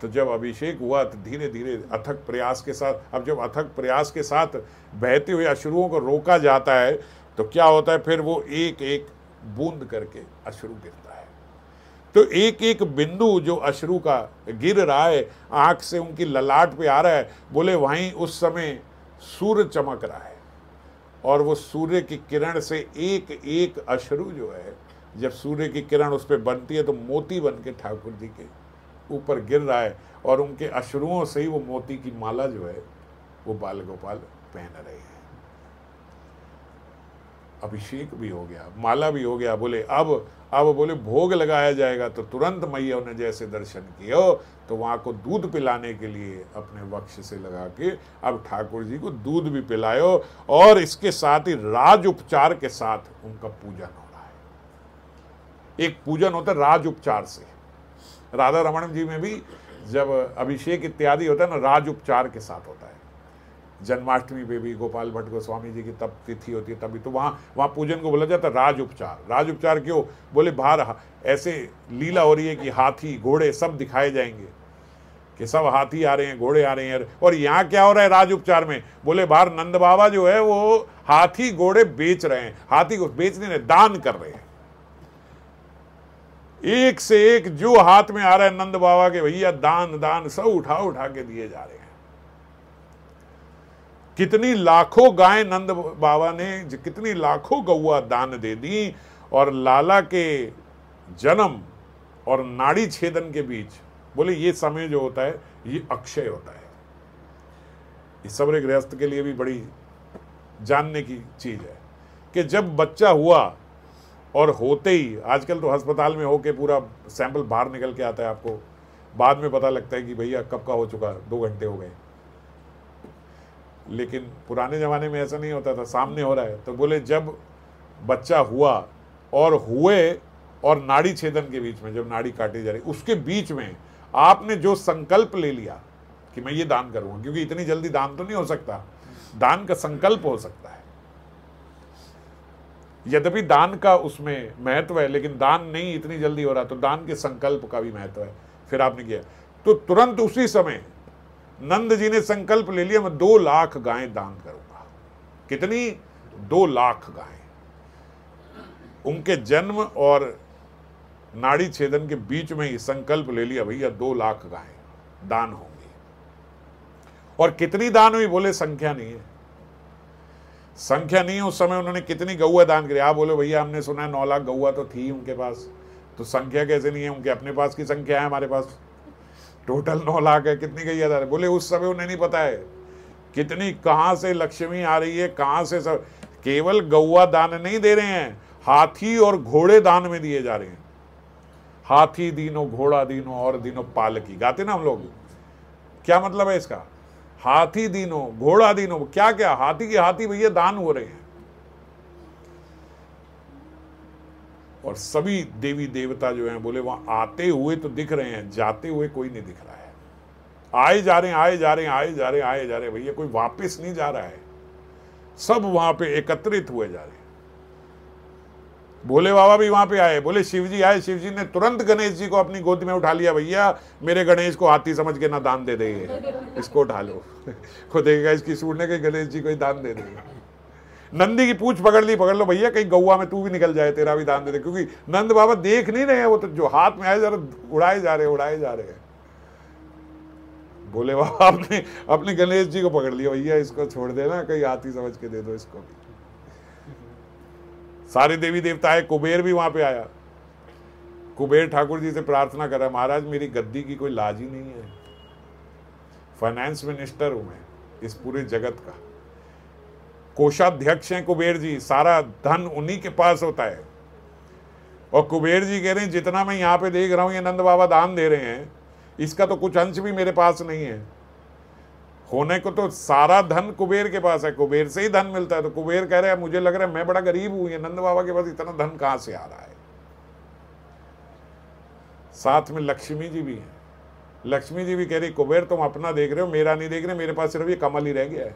तो जब अभिषेक हुआ तो धीरे धीरे अथक प्रयास के साथ, अब जब अथक प्रयास के साथ बहते हुए अश्रुओं को रोका जाता है तो क्या होता है, फिर वो एक एक बूंद करके अश्रु गिरता है। तो एक एक बिंदु जो अश्रु का गिर रहा है, आंख से उनकी ललाट पे आ रहा है, बोले वहीं उस समय सूर्य चमक रहा है और वो सूर्य की किरण से एक एक अश्रु जो है, जब सूर्य की किरण उस पर बनती है तो मोती बन के ठाकुर जी के ऊपर गिर रहा है और उनके अश्रुओं से ही वो मोती की माला जो है वो बाल गोपाल पहन रहे हैं। अभिषेक भी हो गया, माला भी हो गया। बोले अब बोले भोग लगाया जाएगा। तो तुरंत मैया ने जैसे दर्शन किए तो वहां को दूध पिलाने के लिए अपने वक्ष से लगा के अब ठाकुर जी को दूध भी पिलायो और इसके साथ ही राज उपचार के साथ उनका पूजन हो रहा है। एक पूजन होता है राज उपचार से। राधा रमण जी में भी जब अभिषेक इत्यादि होता है ना, राज उपचार के साथ होता है। जन्माष्टमी पे भी गोपाल भट्ट गोस्वामी जी की तब तिथि होती है, तभी तो वहाँ पूजन को बोला जाता है राज उपचार। राज उपचार क्यों? बोले बाहर ऐसे लीला हो रही है कि हाथी घोड़े सब दिखाए जाएंगे, कि सब हाथी आ रहे हैं, घोड़े आ रहे हैं। और यहाँ क्या हो रहा है राज उपचार में? बोले बाहर नंद बाबा जो है वो हाथी घोड़े बेच रहे हैं। हाथी को बेच नहीं रहे, दान कर रहे हैं। एक से एक जो हाथ में आ रहा है नंद बाबा के, भैया दान दान सब उठा के दिए जा रहे हैं। कितनी लाखों गायें नंद बाबा ने, कितनी लाखों गौआ दान दे दी। और लाला के जन्म और नाड़ी छेदन के बीच, बोले ये समय जो होता है ये अक्षय होता है। इस सबरे गृहस्थ के लिए भी बड़ी जानने की चीज है कि जब बच्चा हुआ और होते ही, आजकल तो अस्पताल में होके पूरा सैंपल बाहर निकल के आता है, आपको बाद में पता लगता है कि भैया कब का हो चुका, 2 घंटे हो गए। लेकिन पुराने ज़माने में ऐसा नहीं होता था, सामने हो रहा है। तो बोले जब बच्चा हुआ और हुए और नाड़ी छेदन के बीच में, जब नाड़ी काटी जा रही, उसके बीच में आपने जो संकल्प ले लिया कि मैं ये दान करूँगा, क्योंकि इतनी जल्दी दान तो नहीं हो सकता, दान का संकल्प हो सकता है। यद्यपि दान का उसमें महत्व है, लेकिन दान नहीं इतनी जल्दी हो रहा, तो दान के संकल्प का भी महत्व है। फिर आपने किया तो तुरंत उसी समय नंद जी ने संकल्प ले लिया, मैं 2 लाख गायें दान करूंगा। कितनी? 2 लाख गायें। उनके जन्म और नाड़ी छेदन के बीच में ही संकल्प ले लिया, भैया 2 लाख गायें दान होंगी। और कितनी दान हुई? बोले संख्या नहीं है, संख्या नहीं है। उस समय उन्होंने कितनी गौआ दान करी? आप बोले भैया हमने सुना है 9 लाख गौआ तो थी उनके पास, तो संख्या कैसे नहीं है? उनके अपने पास की संख्या है, हमारे पास टोटल 9 लाख है। कितनी गैया दान? बोले उस समय उन्हें नहीं पता है कितनी, कहाँ से लक्ष्मी आ रही है, कहाँ से सब। केवल गौआ दान नहीं दे रहे हैं, हाथी और घोड़े दान में दिए जा रहे हैं। हाथी दीनो, घोड़ा दीनो और दीनो पालकी, गाते ना हम लोग। क्या मतलब है इसका? हाथी दीनो, घोड़ा दीनो, क्या क्या, हाथी के हाथी भैया दान हो रहे हैं। और सभी देवी देवता जो हैं, बोले वहां आते हुए तो दिख रहे हैं, जाते हुए कोई नहीं दिख रहा है। आए जा रहे हैं, आए जा रहे हैं, आए जा रहे हैं, आए जा रहे हैं, भैया कोई वापस नहीं जा रहा है। सब वहां पे एकत्रित हुए जा रहे हैं। भोले बाबा भी वहां पे आए। बोले शिव जी आए, शिव जी ने तुरंत गणेश जी को अपनी गोद में उठा लिया। भैया मेरे गणेश को हाथी समझ के ना दान दे दे, इसको उठा लो। खुद देखेगा इसकी सूढ़ ने कहीं गणेश जी को ही दान दे देगा। नंदी की पूछ पकड़ ली, पकड़ लो भैया, कहीं गौवा में तू भी निकल जाए, तेरा भी दान दे दे। क्योंकि नंद बाबा देख नहीं रहे हैं, वो तो जो हाथ में आए जा रहे, उड़ाए जा रहे हैं। भोले बाबा आपने अपने गणेश जी को पकड़ लिया, भैया इसको छोड़ देना, कहीं हाथी समझ के दे दो इसको भी। सारे देवी देवता आए, कुबेर भी वहां पे आया। कुबेर ठाकुर जी से प्रार्थना कर रहा, महाराज मेरी गद्दी की कोई लाज ही नहीं है, फाइनेंस मिनिस्टर हूं मैं इस पूरे जगत का, कोषाध्यक्ष हैं कुबेर जी, सारा धन उन्हीं के पास होता है। और कुबेर जी कह रहे हैं जितना मैं यहाँ पे देख रहा हूं ये नंद बाबा दान दे रहे हैं, इसका तो कुछ अंश भी मेरे पास नहीं है। होने को तो सारा धन कुबेर के पास है, कुबेर से ही धन मिलता है। तो कुबेर कह रहे हैं मुझे लग रहा है मैं बड़ा गरीब हूं, ये नंद बाबा के पास इतना धन कहां से आ रहा है। साथ में लक्ष्मी जी भी हैं। लक्ष्मी जी भी कह रही कुबेर तुम अपना देख रहे हो, मेरा नहीं देख रहे, मेरे पास सिर्फ ये कमल ही रह गया है।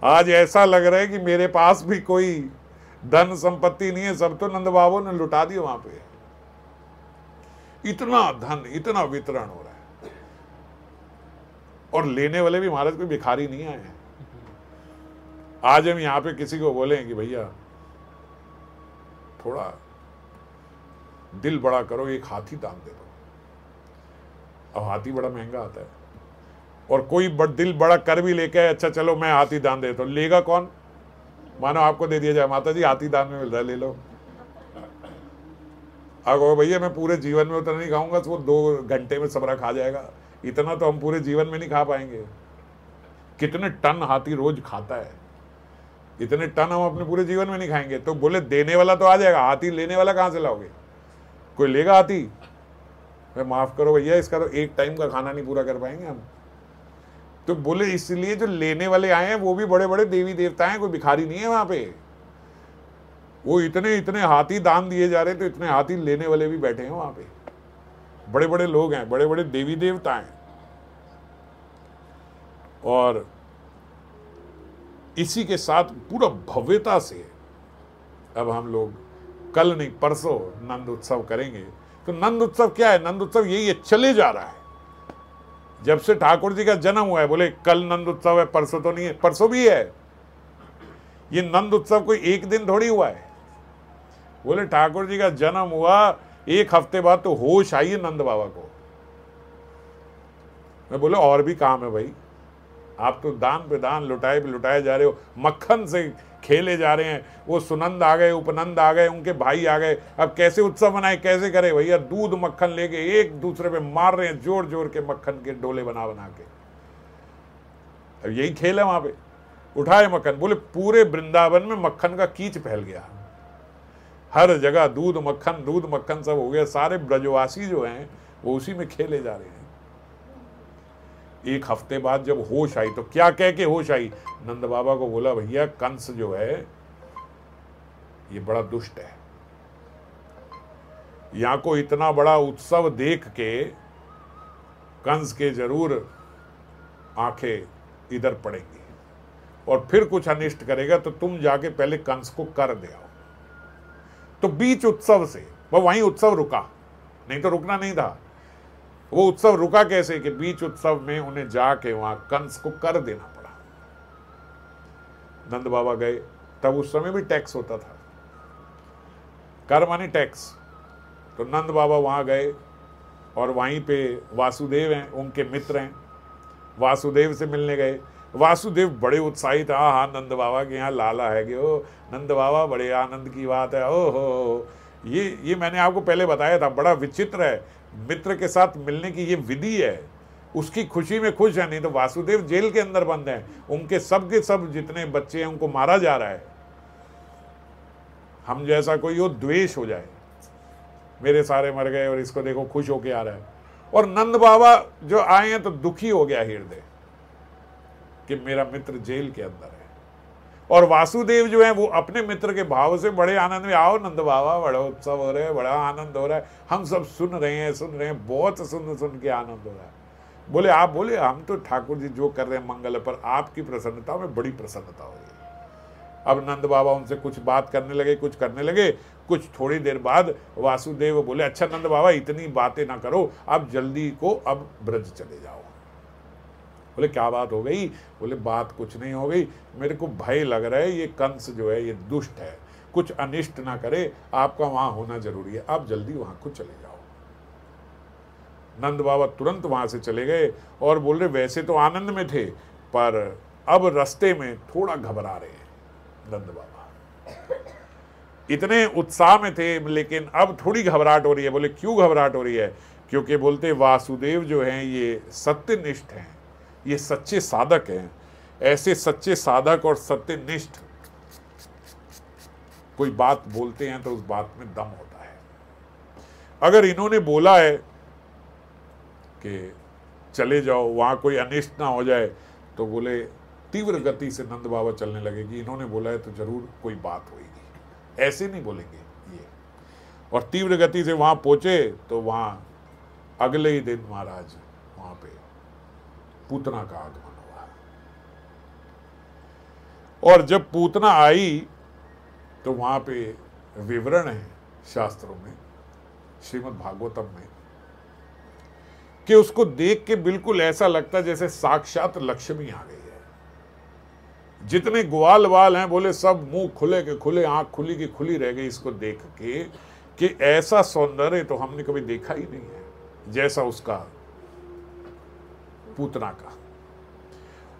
आज ऐसा लग रहा है कि मेरे पास भी कोई धन संपत्ति नहीं है, सब तो नंद बाबू ने लुटा दिया वहां पे। इतना धन, इतना वितरण हो रहा है, और लेने वाले भी महाराज कोई भिखारी नहीं आए हैं। आज हम यहां पे किसी को बोले कि भैया थोड़ा दिल बड़ा करो, एक हाथी दान दे दो। अब हाथी बड़ा महंगा आता है, और कोई दिल बड़ा कर भी लेके अच्छा चलो मैं हाथी दान देता हूं, लेगा कौन? मानो आपको दे दिया जाए, माता जी हाथी दान में मिल रहा है, ले लो। अब भैया मैं पूरे जीवन में उतना नहीं खाऊंगा, तो वो 2 घंटे में सबरा खा जाएगा, इतना तो हम पूरे जीवन में नहीं खा पाएंगे। कितने टन हाथी रोज खाता है, इतने टन हम अपने पूरे जीवन में नहीं खाएंगे। तो बोले देने वाला तो आ जाएगा, हाथी लेने वाला कहां से लाओगे? कोई लेगा हाथी? मैं माफ करो भैया, इसका तो एक टाइम का खाना नहीं पूरा कर पाएंगे हम। तो बोले इसलिए जो लेने वाले आए हैं वो भी बड़े बड़े देवी देवता हैं, कोई भिखारी नहीं है वहां पे। वो इतने इतने हाथी दान दिए जा रहे हैं, तो इतने हाथी लेने वाले भी बैठे हैं वहां पे, बड़े बड़े लोग हैं, बड़े बड़े देवी देवता हैं। और इसी के साथ पूरा भव्यता से अब हम लोग कल नहीं परसों नंद उत्सव करेंगे। तो नंद उत्सव क्या है? नंद उत्सव यही है, चले जा रहा है। जब से ठाकुर जी का जन्म हुआ है, बोले कल नंद उत्सव है, परसों तो नहीं है, परसों भी है। ये नंद उत्सव कोई एक दिन थोड़ी हुआ है। बोले ठाकुर जी का जन्म हुआ, 1 हफ्ते बाद तो होश आई है नंद बाबा को। मैं बोले और भी काम है भाई, आप तो दान पे दान, लुटाए पे लुटाए जा रहे हो, मक्खन से खेले जा रहे हैं। वो सुनंद आ गए, उपनंद आ गए, उनके भाई आ गए, अब कैसे उत्सव मनाए, कैसे करे भैया? दूध मक्खन लेके एक दूसरे पे मार रहे हैं, जोर जोर के मक्खन के डोले बना बना के। अब यही खेल है वहां पे, उठाए मक्खन। बोले पूरे वृंदावन में मक्खन का कीच फैल गया, हर जगह दूध मक्खन सब हो गया। सारे ब्रजवासी जो हैं वो उसी में खेले जा रहे हैं। 1 हफ्ते बाद जब होश आई, तो क्या कह के होश आई? नंद बाबा को बोला भैया कंस जो है ये बड़ा दुष्ट है, यहां को इतना बड़ा उत्सव देख के कंस के जरूर आंखें इधर पड़ेंगी, और फिर कुछ अनिष्ट करेगा, तो तुम जाके पहले कंस को कर दे आओ। तो बीच उत्सव से वो वहीं उत्सव रुका, नहीं तो रुकना नहीं था। वो उत्सव रुका कैसे कि बीच उत्सव में उन्हें जाके वहां कंस को कर देना पड़ा। नंद बाबा गए, तब उस समय भी टैक्स होता था, कर माने टैक्स। तो नंद बाबा वहां गए, और वहीं पे वासुदेव हैं, उनके मित्र हैं, वासुदेव से मिलने गए। वासुदेव बड़े उत्साहित, हाँ हाँ नंद बाबा के यहाँ लाला है कि ओ नंद बाबा, बड़े आनंद की बात है। ओ हो, ये मैंने आपको पहले बताया था, बड़ा विचित्र है। मित्र के साथ मिलने की ये विधि है, उसकी खुशी में खुश है। नहीं तो वासुदेव जेल के अंदर बंद हैं, उनके सब जितने बच्चे हैं उनको मारा जा रहा है। हम जैसा कोई हो द्वेष हो जाए, मेरे सारे मर गए और इसको देखो खुश होके आ रहा है। और नंद बाबा जो आए हैं तो दुखी हो गया हृदय कि मेरा मित्र जेल के अंदर है। और वासुदेव जो है वो अपने मित्र के भाव से बड़े आनंद में, आओ नंद बाबा, बड़ा उत्सव हो रहा है, बड़ा आनंद हो रहा है, हम सब सुन रहे हैं, बहुत सुन के आनंद हो रहा है। बोले आप बोले हम तो ठाकुर जी जो कर रहे हैं मंगल पर, आपकी प्रसन्नता में बड़ी प्रसन्नता हो रही है। अब नंद बाबा उनसे कुछ बात करने लगे, कुछ करने लगे। कुछ थोड़ी देर बाद वासुदेव बोले अच्छा नंद बाबा इतनी बातें ना करो, आप जल्दी को अब ब्रज चले जाओ। बोले क्या बात हो गई? बोले बात कुछ नहीं हो गई, मेरे को भय लग रहा है ये कंस जो है ये दुष्ट है, कुछ अनिष्ट ना करे, आपका वहां होना जरूरी है, आप जल्दी वहां को चले जाओ। नंद बाबा तुरंत वहां से चले गए और बोल रहे वैसे तो आनंद में थे, पर अब रास्ते में थोड़ा घबरा रहे हैं नंद बाबा। इतने उत्साह में थे, लेकिन अब थोड़ी घबराहट हो रही है। बोले क्यों घबराहट हो रही है? क्योंकि बोलते वासुदेव जो हैं ये सत्यनिष्ठ हैं, ये सच्चे साधक हैं। ऐसे सच्चे साधक और सत्यनिष्ठ कोई बात बोलते हैं तो उस बात में दम होता है। अगर इन्होंने बोला है कि चले जाओ, वहां कोई अनिष्ट ना हो जाए, तो बोले तीव्र गति से नंद बाबा चलने लगेगी। इन्होंने बोला है तो जरूर कोई बात होगी, ऐसे नहीं बोलेंगे ये। और तीव्र गति से वहां पहुंचे तो वहां अगले ही दिन महाराज वहां पे पूतना का आगमन हुआ। और जब पूतना आई तो वहां पे विवरण है शास्त्रों में, श्रीमद् भागवतम में, कि उसको देख के बिल्कुल ऐसा लगता जैसे साक्षात लक्ष्मी आ गई है। जितने ग्वाल वाल हैं बोले सब मुंह खुले के खुले, आंख खुली की खुली रह गई इसको देख के, कि ऐसा सौंदर्य तो हमने कभी देखा ही नहीं है जैसा उसका पूतना का।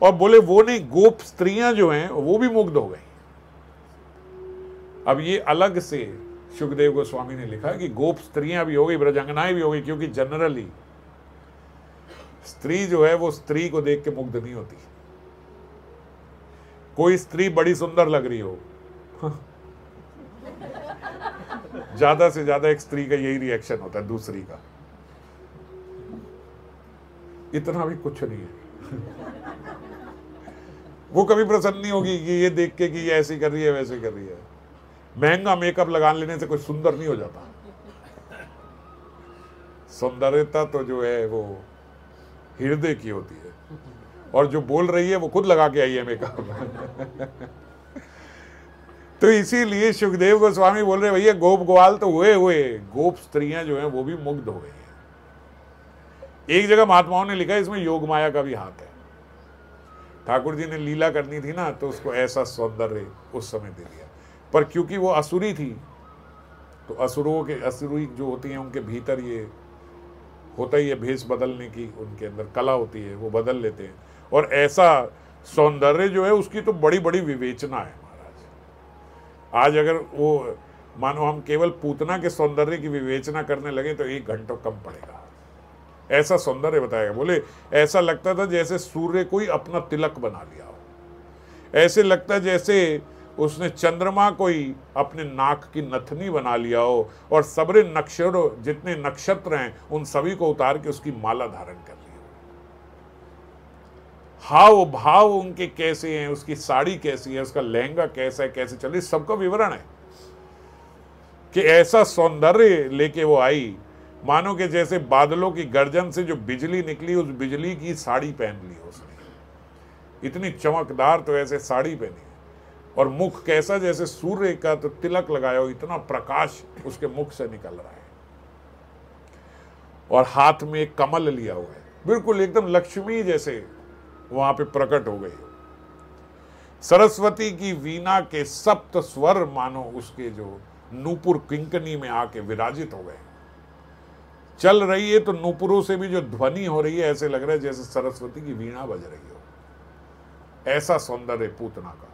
और बोले वो नहीं, गोप स्त्रियां जो हैं वो भी मुग्ध हो गई। अब ये अलग से सुखदेव गोस्वामी ने लिखा कि गोप स्त्रियां भी हो गई, ब्रजंगनाएं भी हो गई, क्योंकि जनरली स्त्री जो है वो स्त्री को देख के मुग्ध नहीं होती। कोई स्त्री बड़ी सुंदर लग रही हो ज्यादा से ज्यादा एक स्त्री का यही रिएक्शन होता है दूसरी का, इतना भी कुछ नहीं है वो कभी प्रसन्न नहीं होगी कि ये देख के कि ये ऐसी कर रही है वैसे कर रही है। महंगा मेकअप लगा लेने से कोई सुंदर नहीं हो जाता। सौंदर्यता तो जो है वो हृदय की होती है, और जो बोल रही है वो खुद लगा के आई है मेकअप तो इसीलिए सुखदेव गोस्वामी बोल रहे भैया गोप ग्वाल तो हुए, गोप स्त्रियां जो हैं वो भी मुग्ध हो गई हैं। एक जगह महात्माओं ने लिखा इसमें योग माया का भी हाथ है। ठाकुर जी ने लीला करनी थी ना, तो उसको ऐसा सौंदर्य उस समय दे दिया। पर क्योंकि वो असुरी थी, तो असुरी जो होती हैं उनके भीतर ये होता ही है भेष बदलने की, उनके अंदर कला होती है, वो बदल लेते हैं। और ऐसा सौंदर्य जो है उसकी तो बड़ी बड़ी विवेचना है महाराज। आज अगर वो मानो हम केवल पूतना के सौंदर्य की विवेचना करने लगे तो 1 घंटा कम पड़ेगा। ऐसा सौंदर्य बताएगा। बोले ऐसा लगता था जैसे सूर्य कोई अपना तिलक बना लिया हो, ऐसे लगता जैसे उसने चंद्रमा कोई अपने नाक की नथनी बना लिया हो, और सबरे नक्षत्रों जितने नक्षत्र हैं उन सभी को उतार के उसकी माला धारण कर ली हो। हाव भाव उनके कैसे हैं, उसकी साड़ी कैसी है, उसका लहंगा कैसा है, कैसे चल रही, सबका विवरण है। कि ऐसा सौंदर्य लेके वो आई, मानो कि जैसे बादलों की गर्जन से जो बिजली निकली उस बिजली की साड़ी पहन ली उसने। इतनी चमकदार तो ऐसे साड़ी पहनी, और मुख कैसा जैसे सूर्य का तो तिलक लगाया हो, इतना प्रकाश उसके मुख से निकल रहा है। और हाथ में एक कमल लिया हुआ है, बिल्कुल एकदम लक्ष्मी जैसे वहां पे प्रकट हो गई। सरस्वती की वीणा के सप्त स्वर मानो उसके जो नूपुर किंकनी में आके विराजित हो गए। चल रही है तो नूपुरों से भी जो ध्वनि हो रही है ऐसे लग रहा है जैसे सरस्वती की वीणा बज रही हो। ऐसा सौंदर्य पूतना का।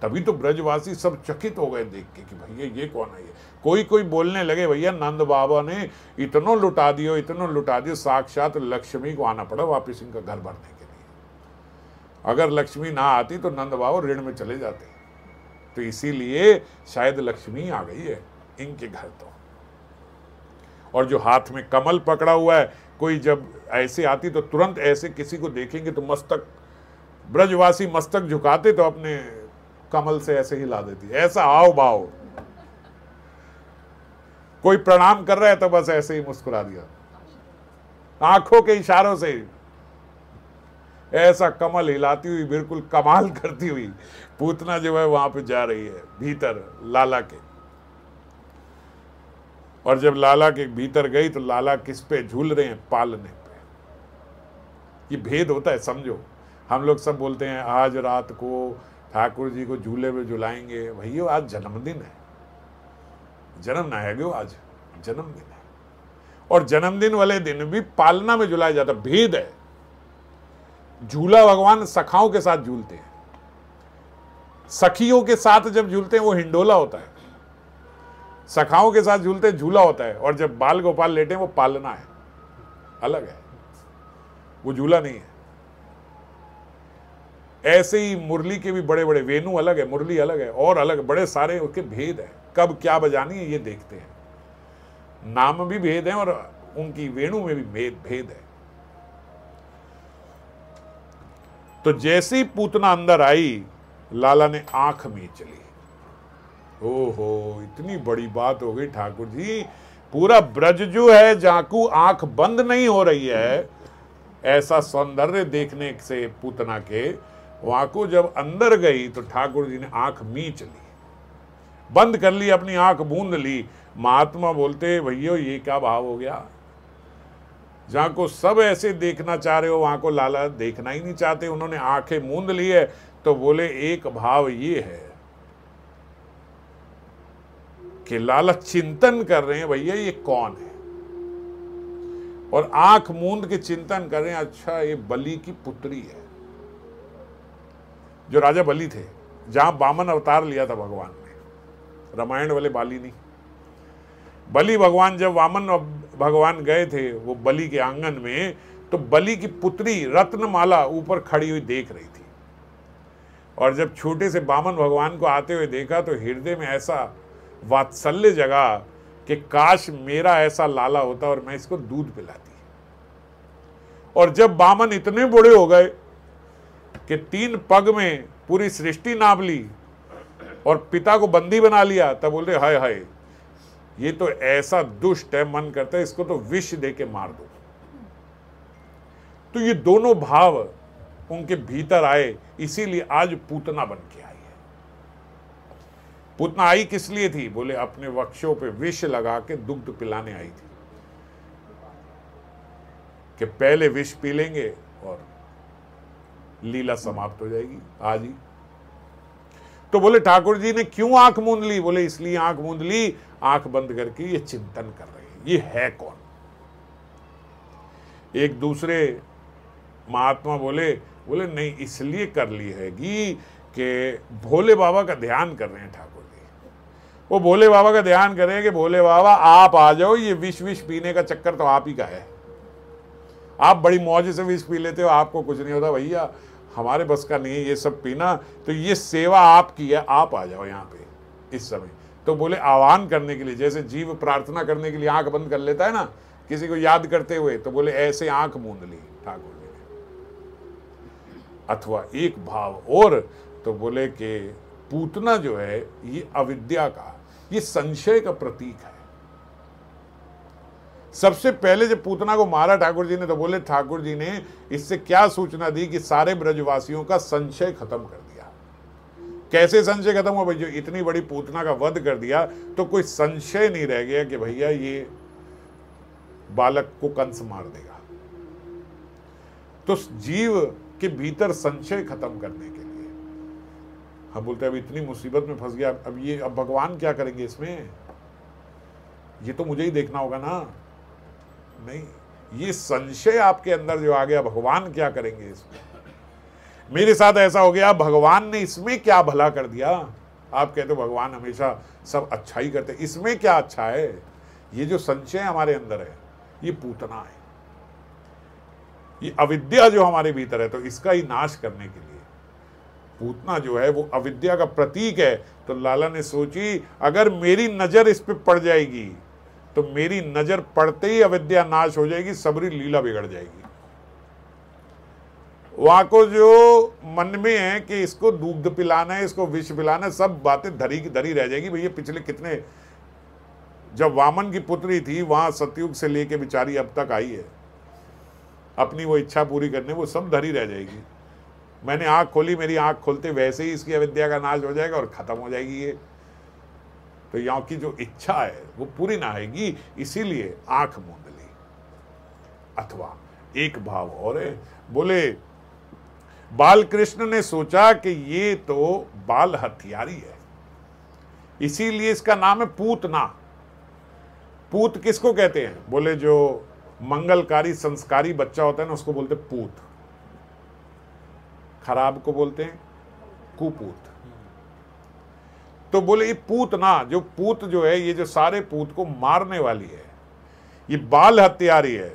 तभी तो ब्रजवासी सब चकित हो गए देख के कि भैया ये कौन है। ये कोई बोलने लगे भैया नंद बाबा ने इतनो लुटा दियो, साक्षात लक्ष्मी को आना पड़ा वापिस इनका घर भरने के लिए। अगर लक्ष्मी ना आती तो नंद बाबा ऋण में चले जाते। तो इसीलिए शायद लक्ष्मी आ गई है इनके घर तो। और जो हाथ में कमल पकड़ा हुआ है, कोई जब ऐसे आती तो तुरंत ऐसे किसी को देखेंगे तो मस्तक, ब्रजवासी मस्तक झुकाते तो अपने कमल से ऐसे ही ला देती, ऐसा आओ भाव। कोई प्रणाम कर रहा है तो बस ऐसे ही मुस्कुरा दिया, आंखों के इशारों से ऐसा कमल हिलाती हुई, बिल्कुल कमाल करती हुई पूतना जो है वहां पे जा रही है भीतर लाला के। और जब लाला के भीतर गई तो लाला किस पे झूल रहे हैं, पालने पे। ये भेद होता है समझो। हम लोग सब बोलते हैं आज रात को ठाकुर जी को झूले में झुलाएंगे, भैया आज जन्मदिन है, जन्म ना है आज जन्मदिन है। और जन्मदिन वाले दिन भी पालना में झुलाया जाता, भेद है। झूला भगवान सखाओं के साथ झूलते हैं, सखियों के साथ जब झूलते हैं वो हिंडोला होता है, सखाओं के साथ झूलते हैं झूला होता है, और जब बाल गोपाल लेटे हैं वो पालना है, अलग है, वो झूला नहीं है। ऐसे ही मुरली के भी बड़े बड़े वेणु अलग है, मुरली अलग है, और अलग बड़े सारे उसके भेद है, कब क्या बजानी है ये देखते हैं, नाम भी भेद है और उनकी वेणु में भी भेद है। तो जैसे ही पूतना अंदर आई, लाला ने आंख मींच ली। ओहो, इतनी बड़ी बात हो गई ठाकुर जी, पूरा ब्रज जो है जाकू आंख बंद नहीं हो रही है, ऐसा सौंदर्य देखने से पूतना के वहां को जब अंदर गई तो ठाकुर जी ने आंख मींच ली, बंद कर ली, अपनी आंख मूंद ली। महात्मा बोलते भैया ये क्या भाव हो गया, जहां को सब ऐसे देखना चाह रहे हो वहां को लाला देखना ही नहीं चाहते, उन्होंने आंखें मूंद ली है। तो बोले एक भाव ये है कि लाला चिंतन कर रहे हैं भैया ये कौन है, और आंख मूंद के चिंतन कर रहे हैं, अच्छा ये बलि की पुत्री है, जो राजा बलि थे, जहां वामन अवतार लिया था भगवान ने, रामायण वाले बाली नहीं, बलि भगवान जब वामन भगवान गए थे वो बलि के आंगन में, तो बलि की पुत्री रत्नमाला ऊपर खड़ी हुई देख रही थी, और जब छोटे से वामन भगवान को आते हुए देखा तो हृदय में ऐसा वात्सल्य जगा कि काश मेरा ऐसा लाला होता और मैं इसको दूध पिलाती। और जब वामन इतने बड़े हो गए कि 3 पग में पूरी सृष्टि नाप ली और पिता को बंदी बना लिया, तब बोल रहे हाय हाय ये तो ऐसा दुष्ट है, मन करता है इसको तो विष दे के मार दो। तो ये दोनों भाव उनके भीतर आए, इसीलिए आज पूतना बन के आई है। पूतना आई किस लिए थी, बोले अपने वक्षों पे विष लगा के दुग्ध पिलाने आई थी, कि पहले विष पी लेंगे और लीला समाप्त हो जाएगी आज ही। तो बोले ठाकुर जी ने क्यों आंख मूंद ली, बोले इसलिए आंख मूंद ली, आंख बंद करके ये चिंतन कर रहे हैं ये है कौन। एक दूसरे महात्मा बोले नहीं इसलिए कर ली हैगी कि भोले बाबा का ध्यान कर रहे हैं ठाकुर जी, वो भोले बाबा का ध्यान कर रहे हैं कि भोले बाबा आप आ जाओ, ये विष पीने का चक्कर तो आप ही का है, आप बड़ी मौज से विष पी लेते हो, आपको कुछ नहीं होता भैया, हमारे बस का नहीं है ये सब पीना, तो ये सेवा आपकी है, आप आ जाओ यहाँ पे इस समय। तो बोले आह्वान करने के लिए, जैसे जीव प्रार्थना करने के लिए आंख बंद कर लेता है ना किसी को याद करते हुए, तो बोले ऐसे आंख मूंद ली ठाकुर जी ने। अथवा एक भाव और, तो बोले कि पूतना जो है ये अविद्या का, ये संशय का प्रतीक है। सबसे पहले जब पूतना को मारा ठाकुर जी ने, तो बोले ठाकुर जी ने इससे क्या सूचना दी कि सारे ब्रजवासियों का संशय खत्म कर दिया। कैसे संशय खत्म हुआ भाई, जो इतनी बड़ी पूतना का वध कर दिया तो कोई संशय नहीं रह गया कि भैया ये बालक को कंस मार देगा। तो जीव के भीतर संशय खत्म करने के लिए हम बोलते हैं अब इतनी मुसीबत में फंस गया, अब भगवान क्या करेंगे इसमें, ये तो मुझे ही देखना होगा ना। नहीं, ये संशय आपके अंदर जो आ गया, भगवान क्या करेंगे इसमें, मेरे साथ ऐसा हो गया, भगवान ने इसमें क्या भला कर दिया। आप कहते हो भगवान हमेशा सब अच्छा ही करते, इसमें क्या अच्छा है। ये जो संशय हमारे अंदर है ये पूतना है, ये अविद्या जो हमारे भीतर है, तो इसका ही नाश करने के लिए पूतना जो है वो अविद्या का प्रतीक है। तो लाला ने सोची अगर मेरी नजर इस पे पड़ जाएगी तो मेरी नजर पड़ते ही अविद्या नाश हो जाएगी, सबरी लीला बिगड़ जाएगी। वहां को जो मन में है कि इसको दूध पिलाना है, इसको विष पिलाना है, सब बातें धरी की धरी रह जाएगी। भैया पिछले कितने, जब वामन की पुत्री थी वहां सतयुग से लेके बेचारी अब तक आई है अपनी वो इच्छा पूरी करने, वो सब धरी रह जाएगी। मैंने आंख खोली, मेरी आंख खोलते वैसे ही इसकी अविद्या का नाश हो जाएगा और खत्म हो जाएगी ये। तो यहाँ की जो इच्छा है वो पूरी ना आएगी, इसीलिए आंख मूंद ली। अथवा एक भाव और है, बोले बाल कृष्ण ने सोचा कि ये तो बाल हथियारी है, इसीलिए इसका नाम है पूतना। पूत किसको कहते हैं, बोले जो मंगलकारी संस्कारी बच्चा होता है ना उसको बोलते पूत, खराब को बोलते हैं कुपूत। तो बोले ये पूतना, जो पूत जो है, ये जो सारे पूत को मारने वाली है, ये बाल हत्यारी है,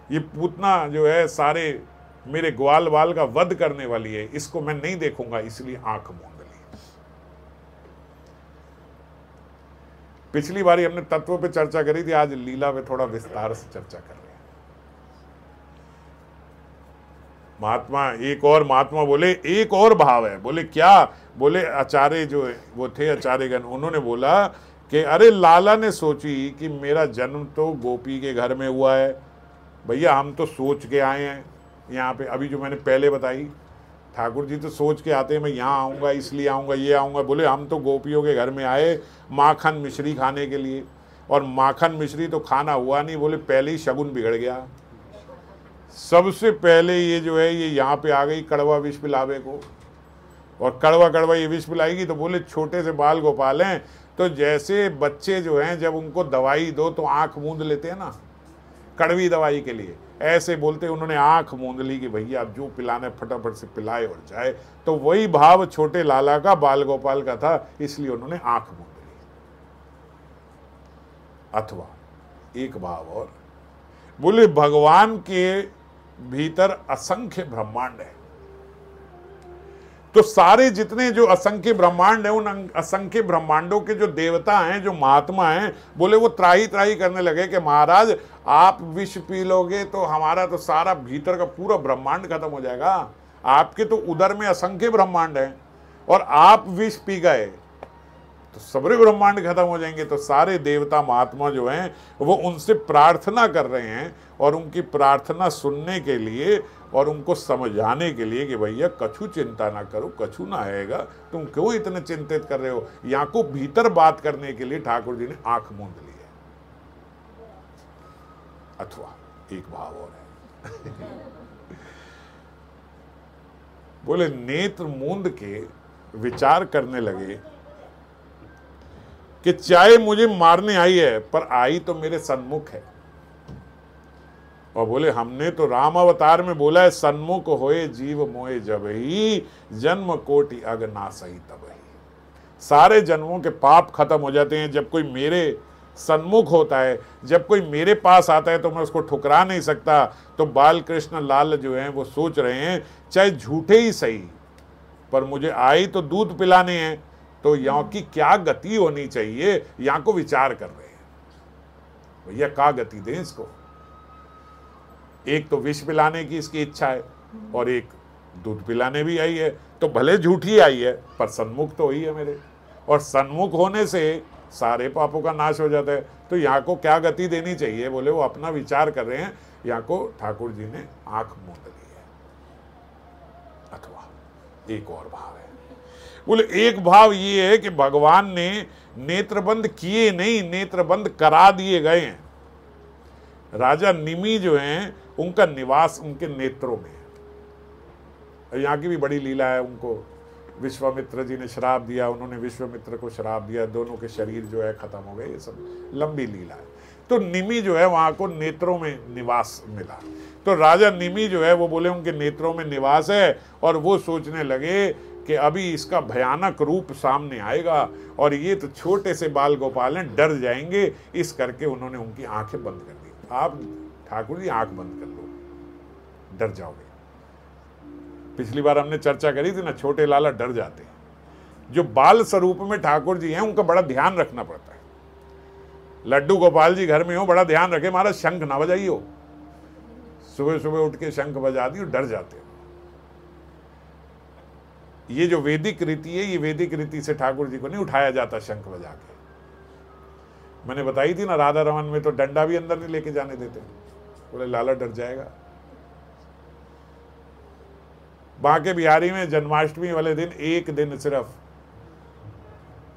ये पूतना जो है सारे मेरे ग्वाल बाल का वध करने वाली है, इसको मैं नहीं देखूंगा, इसलिए आंख मूंद ली। पिछली बारी हमने तत्व पे चर्चा करी थी, आज लीला पे थोड़ा विस्तार से चर्चा कर रहे हैं। महात्मा, एक और महात्मा बोले एक और भाव है। बोले क्या? बोले आचार्य जो वो थे आचार्यगण, उन्होंने बोला कि अरे लाला ने सोची कि मेरा जन्म तो गोपी के घर में हुआ है, भैया हम तो सोच के आए हैं यहाँ पे। अभी जो मैंने पहले बताई, ठाकुर जी तो सोच के आते हैं मैं यहाँ आऊँगा, इसलिए आऊँगा, ये आऊँगा। बोले हम तो गोपियों के घर में आए माखन मिश्री खाने के लिए, और माखन मिश्री तो खाना हुआ नहीं। बोले पहले ही शगुन बिगड़ गया। सबसे पहले ये जो है ये यहाँ पे आ गई कड़वा विष पिलावे को, और कड़वा कड़वा ये विष पिलाएगी। तो बोले छोटे से बाल गोपाल हैं, तो जैसे बच्चे जो हैं जब उनको दवाई दो तो आंख मूंद लेते हैं ना कड़वी दवाई के लिए, ऐसे बोलते उन्होंने आंख मूंद ली कि भैया अब जो पिलाने फटाफट से पिलाए और जाए। तो वही भाव छोटे लाला का, बाल गोपाल का था, इसलिए उन्होंने आंख मूंद ली। अथवा एक भाव और, बोले भगवान के भीतर असंख्य ब्रह्मांड है, तो सारे जितने जो असंख्य ब्रह्मांड है, उन असंख्य ब्रह्मांडों के जो देवता हैं, जो महात्मा हैं, बोले वो त्राही त्राही करने लगे कि महाराज आप विष पी लोगे तो हमारा तो सारा भीतर का पूरा ब्रह्मांड खत्म हो जाएगा। आपके तो उदर में असंख्य ब्रह्मांड हैं, और आप विष पी गए तो सबरे ब्रह्मांड खत्म हो जाएंगे। तो सारे देवता महात्मा जो हैं वो उनसे प्रार्थना कर रहे हैं, और उनकी प्रार्थना सुनने के लिए और उनको समझाने के लिए कि भैया कछु चिंता ना करो, कछु ना आएगा, तुम क्यों इतने चिंतित कर रहे हो। यहाँ को भीतर बात करने के लिए ठाकुर जी ने आंख मूंद ली है। अथवा एक भाव और है बोले नेत्र मूंद के विचार करने लगे कि चाहे मुझे मारने आई है पर आई तो मेरे सन्मुख है। और बोले हमने तो राम अवतार में बोला है, सन्मुख होए जीव मोए जब ही जन्म कोटि अग ना सही तब ही। सारे जन्मों के पाप खत्म हो जाते हैं जब कोई मेरे सन्मुख होता है, जब कोई मेरे पास आता है तो मैं उसको ठुकरा नहीं सकता। तो बाल कृष्ण लाल जो हैं वो सोच रहे हैं चाहे झूठे ही सही पर मुझे आई तो दूध पिलाने हैं, तो यहाँ की क्या गति होनी चाहिए, यहाँ को विचार कर रहे हैं भैया क्या गति दें इसको। एक तो विष पिलाने की इसकी इच्छा है और एक दूध पिलाने भी आई है, तो भले झूठी आई है पर सन्मुख तो ही है मेरे, और सन्मुख होने से सारे पापों का नाश हो जाता है। तो यहाँ को क्या गति देनी चाहिए, बोले वो अपना विचार कर रहे हैं। यहाँ को ठाकुर जी ने आंख मूंद ली है। अथवा एक और भाव है, बोले एक भाव ये है कि भगवान ने नेत्रबंद किए नहीं, नेत्रबंद करा दिए गए हैं। राजा निमि जो हैं उनका निवास उनके नेत्रों में है। यहाँ की भी बड़ी लीला है। उनको विश्वामित्र जी ने श्राप दिया, उन्होंने विश्वामित्र को श्राप दिया, दोनों के शरीर जो है खत्म हो गए। ये सब लंबी लीला है। तो निमि जो है वहां को नेत्रों में निवास मिला। तो राजा निमि जो है वो बोले उनके नेत्रों में निवास है, और वो सोचने लगे कि अभी इसका भयानक रूप सामने आएगा और ये तो छोटे से बाल गोपाल हैं, डर जाएंगे। इस करके उन्होंने उनकी आंखें बंद कर दी। आप ठाकुर जी आंख बंद कर लो, डर जाओगे। पिछली बार हमने चर्चा करी थी ना, छोटे लाला डर जाते हैं। जो बाल स्वरूप में ठाकुर जी हैं उनका बड़ा ध्यान रखना पड़ता है। लड्डू गोपाल जी घर में हो, बड़ा ध्यान रखे महाराज शंख ना बजाई हो। सुबह सुबह उठ के शंख बजा दी और डर जाते हो। ये जो वैदिक रीति है, ये वैदिक रीति से ठाकुर जी को नहीं उठाया जाता शंख बजा के। मैंने बताई थी ना, राधा रमन में तो डंडा भी अंदर नहीं लेके जाने देते, बोले लाला डर जाएगा। बांके बिहारी में जन्माष्टमी वाले दिन एक दिन सिर्फ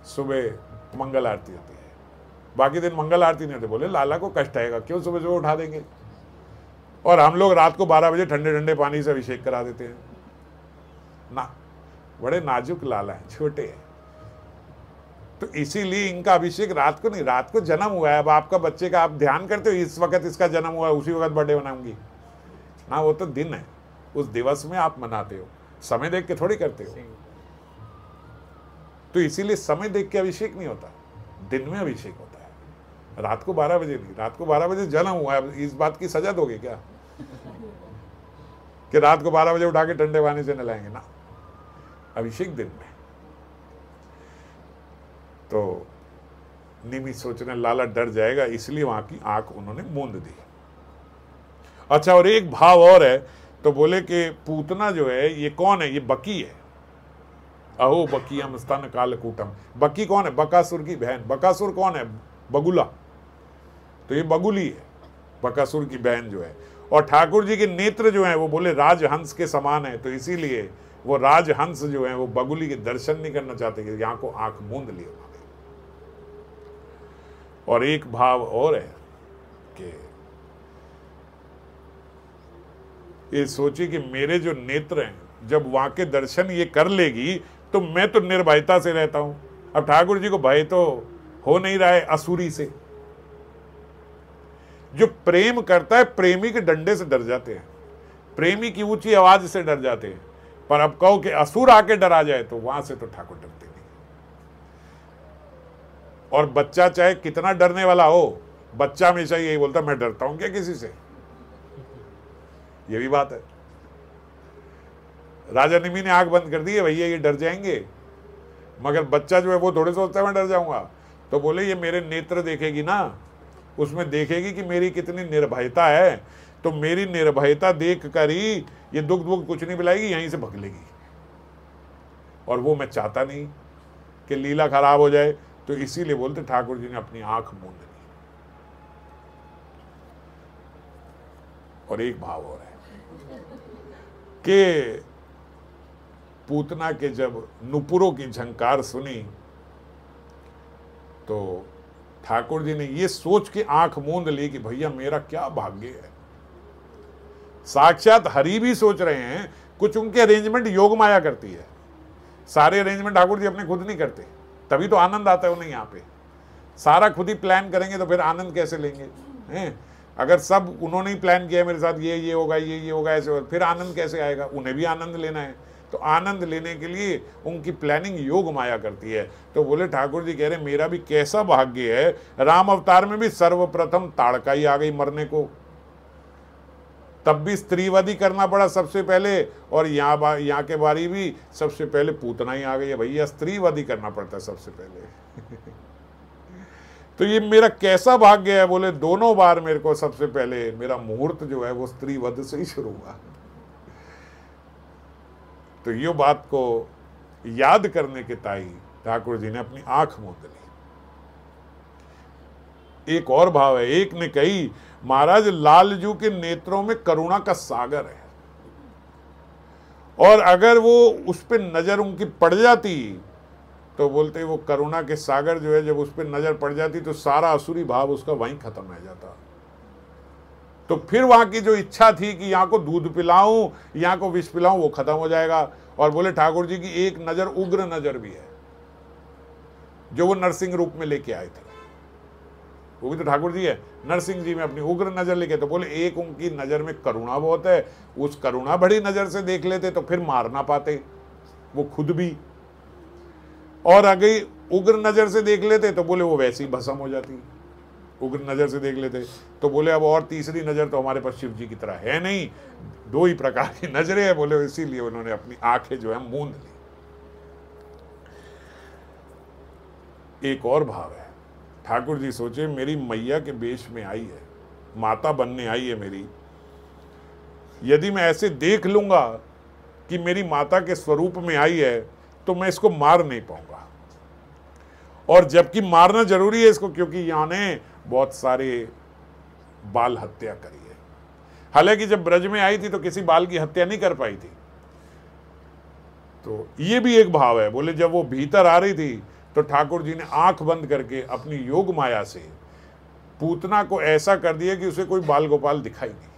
सुबह मंगल आरती होती है, बाकी दिन मंगल आरती नहीं होती। बोले लाला को कष्ट आएगा, क्यों सुबह सुबह उठा देंगे। और हम लोग रात को 12 बजे ठंडे ठंडे पानी से अभिषेक करा देते हैं ना। बड़े नाजुक लाला हैं, छोटे हैं, तो इसीलिए इनका अभिषेक रात को नहीं। रात को जन्म हुआ है, अब आपका बच्चे का आप ध्यान करते हो इस वक्त इसका जन्म हुआ है, उसी वक्त बर्थडे मनाऊंगी ना। वो तो दिन है, उस दिवस में आप मनाते हो, समय देख के थोड़ी करते हो। तो तो इसीलिए समय देख के अभिषेक नहीं होता, दिन में अभिषेक होता है। रात को 12 बजे नहीं, रात को 12 बजे जन्म हुआ है, इस बात की सजा दोगे क्या कि रात को 12 बजे उठा के ठंडे पानी से नहलाएंगे ना, अभिषेक दिन में। तो निमि सोचने लाला डर जाएगा, इसलिए वहां की आंख उन्होंने मूंद दी। अच्छा, और एक भाव और है, तो बोले कि पूतना जो है ये कौन है, ये बकी है। अहो बकीयम स्तन कालकूटम। बकी कौन है, बकासुर की बहन। बकासुर कौन है, बगुला, तो ये बगुली है, बकासुर की बहन जो है। और ठाकुर जी के नेत्र जो हैं वो बोले राजहंस के समान है, तो इसीलिए वो राजहंस जो है वो बगुली के दर्शन नहीं करना चाहते कि यहाँ को आंख मूंद लिए उन्होंने। और एक भाव और है कि ये सोचिए कि मेरे जो नेत्र हैं जब वहां के दर्शन ये कर लेगी तो मैं तो निर्भयता से रहता हूं। अब ठाकुर जी को भय तो हो नहीं रहा है असुरी से। जो प्रेम करता है प्रेमी के डंडे से डर जाते हैं, प्रेमी की ऊंची आवाज से डर जाते हैं, पर अब कहो कि असुर आके डरा जाए तो वहां से तो ठाकुर डरते नहीं। और बच्चा चाहे कितना डरने वाला हो, बच्चा हमेशा यही बोलता मैं डरता हूं क्या किसी से, ये भी बात है। राजा निमि ने आंख बंद कर दी है, भैया ये डर जाएंगे, मगर बच्चा जो है वो थोड़े सोचता है मैं डर जाऊंगा। तो बोले ये मेरे नेत्र देखेगी ना, उसमें देखेगी कि मेरी कितनी निर्भयता है, तो मेरी निर्भयता देख कर ही ये दुख दुख कुछ नहीं पिलाएगी, यहीं से भग लेगी। और वो मैं चाहता नहीं कि लीला खराब हो जाए, तो इसीलिए बोलते ठाकुर जी ने अपनी आंख मूंद ली। और एक भाव और है कि पूतना के जब नुपुरों की झंकार सुनी तो ठाकुर जी ने ये सोच के आंख मूंद ली कि भैया मेरा क्या भाग्य है। साक्षात हरि भी सोच रहे हैं, कुछ उनके अरेंजमेंट योग माया करती है, सारे अरेंजमेंट ठाकुर जी अपने खुद नहीं करते, तभी तो आनंद आता है उन्हें। यहाँ पे सारा खुद ही प्लान करेंगे तो फिर आनंद कैसे लेंगे हैं? अगर सब उन्होंने ही प्लान किया मेरे साथ ये होगा ये होगा ऐसे होगा, फिर आनंद कैसे आएगा? उन्हें भी आनंद लेना है, तो आनंद लेने के लिए उनकी प्लानिंग योग माया करती है। तो बोले ठाकुर जी कह रहे मेरा भी कैसा भाग्य है, राम अवतार में भी सर्वप्रथम ताड़का ही आ गई मरने को, तब भी स्त्रीवधी करना पड़ा सबसे पहले, और यहाँ के बारी भी सबसे पहले पूतना ही आ गई है। भैया स्त्रीवधी करना पड़ता है सबसे पहले तो ये मेरा कैसा भाग्य है। बोले दोनों बार मेरे को सबसे पहले मेरा मुहूर्त जो है वो स्त्रीवध से ही शुरू हुआ। तो ये बात को याद करने के ताई ठाकुर जी ने अपनी आंख मूंद ली। एक और भाव है, एक ने कही महाराज लालजू के नेत्रों में करुणा का सागर है, और अगर वो उस पर नजर उनकी पड़ जाती तो बोलते वो करुणा के सागर जो है जब उस पर नजर पड़ जाती तो सारा असुरी भाव उसका वहीं खत्म हो जाता। तो फिर वहां की जो इच्छा थी कि यहाँ को दूध पिलाऊं, यहाँ को विष पिलाऊं, वो खत्म हो जाएगा। और बोले ठाकुर जी की एक नजर उग्र नजर भी है जो वो नरसिंह रूप में लेके आए थे, वो भी तो ठाकुर जी है, नरसिंह जी में अपनी उग्र नजर लेके। तो बोले एक उनकी नजर में करुणा बहुत है, उस करुणा भरी नजर से देख लेते तो फिर मार ना पाते वो खुद भी, और अगर उग्र नजर से देख लेते तो बोले वो वैसे ही भस्म हो जाती। उग्र नजर से देख लेते तो बोले अब और तीसरी नजर तो हमारे पास शिव जी की तरह है नहीं, दो ही प्रकार की नजरें हैं। बोले इसीलिए उन्होंने अपनी आंखें जो है मूंद ली। एक और भाव है, ठाकुर जी सोचे मेरी मैया के वेश में आई है, माता बनने आई है मेरी, यदि मैं ऐसे देख लूंगा कि मेरी माता के स्वरूप में आई है तो मैं इसको मार नहीं पाऊंगा। और जबकि मारना जरूरी है इसको, क्योंकि यहाँ ने बहुत सारे बाल हत्या करी है। हालांकि जब ब्रज में आई थी तो किसी बाल की हत्या नहीं कर पाई थी। तो ये भी एक भाव है। बोले जब वो भीतर आ रही थी तो ठाकुर जी ने आंख बंद करके अपनी योग माया से पूतना को ऐसा कर दिया कि उसे कोई बाल गोपाल दिखाई नहीं।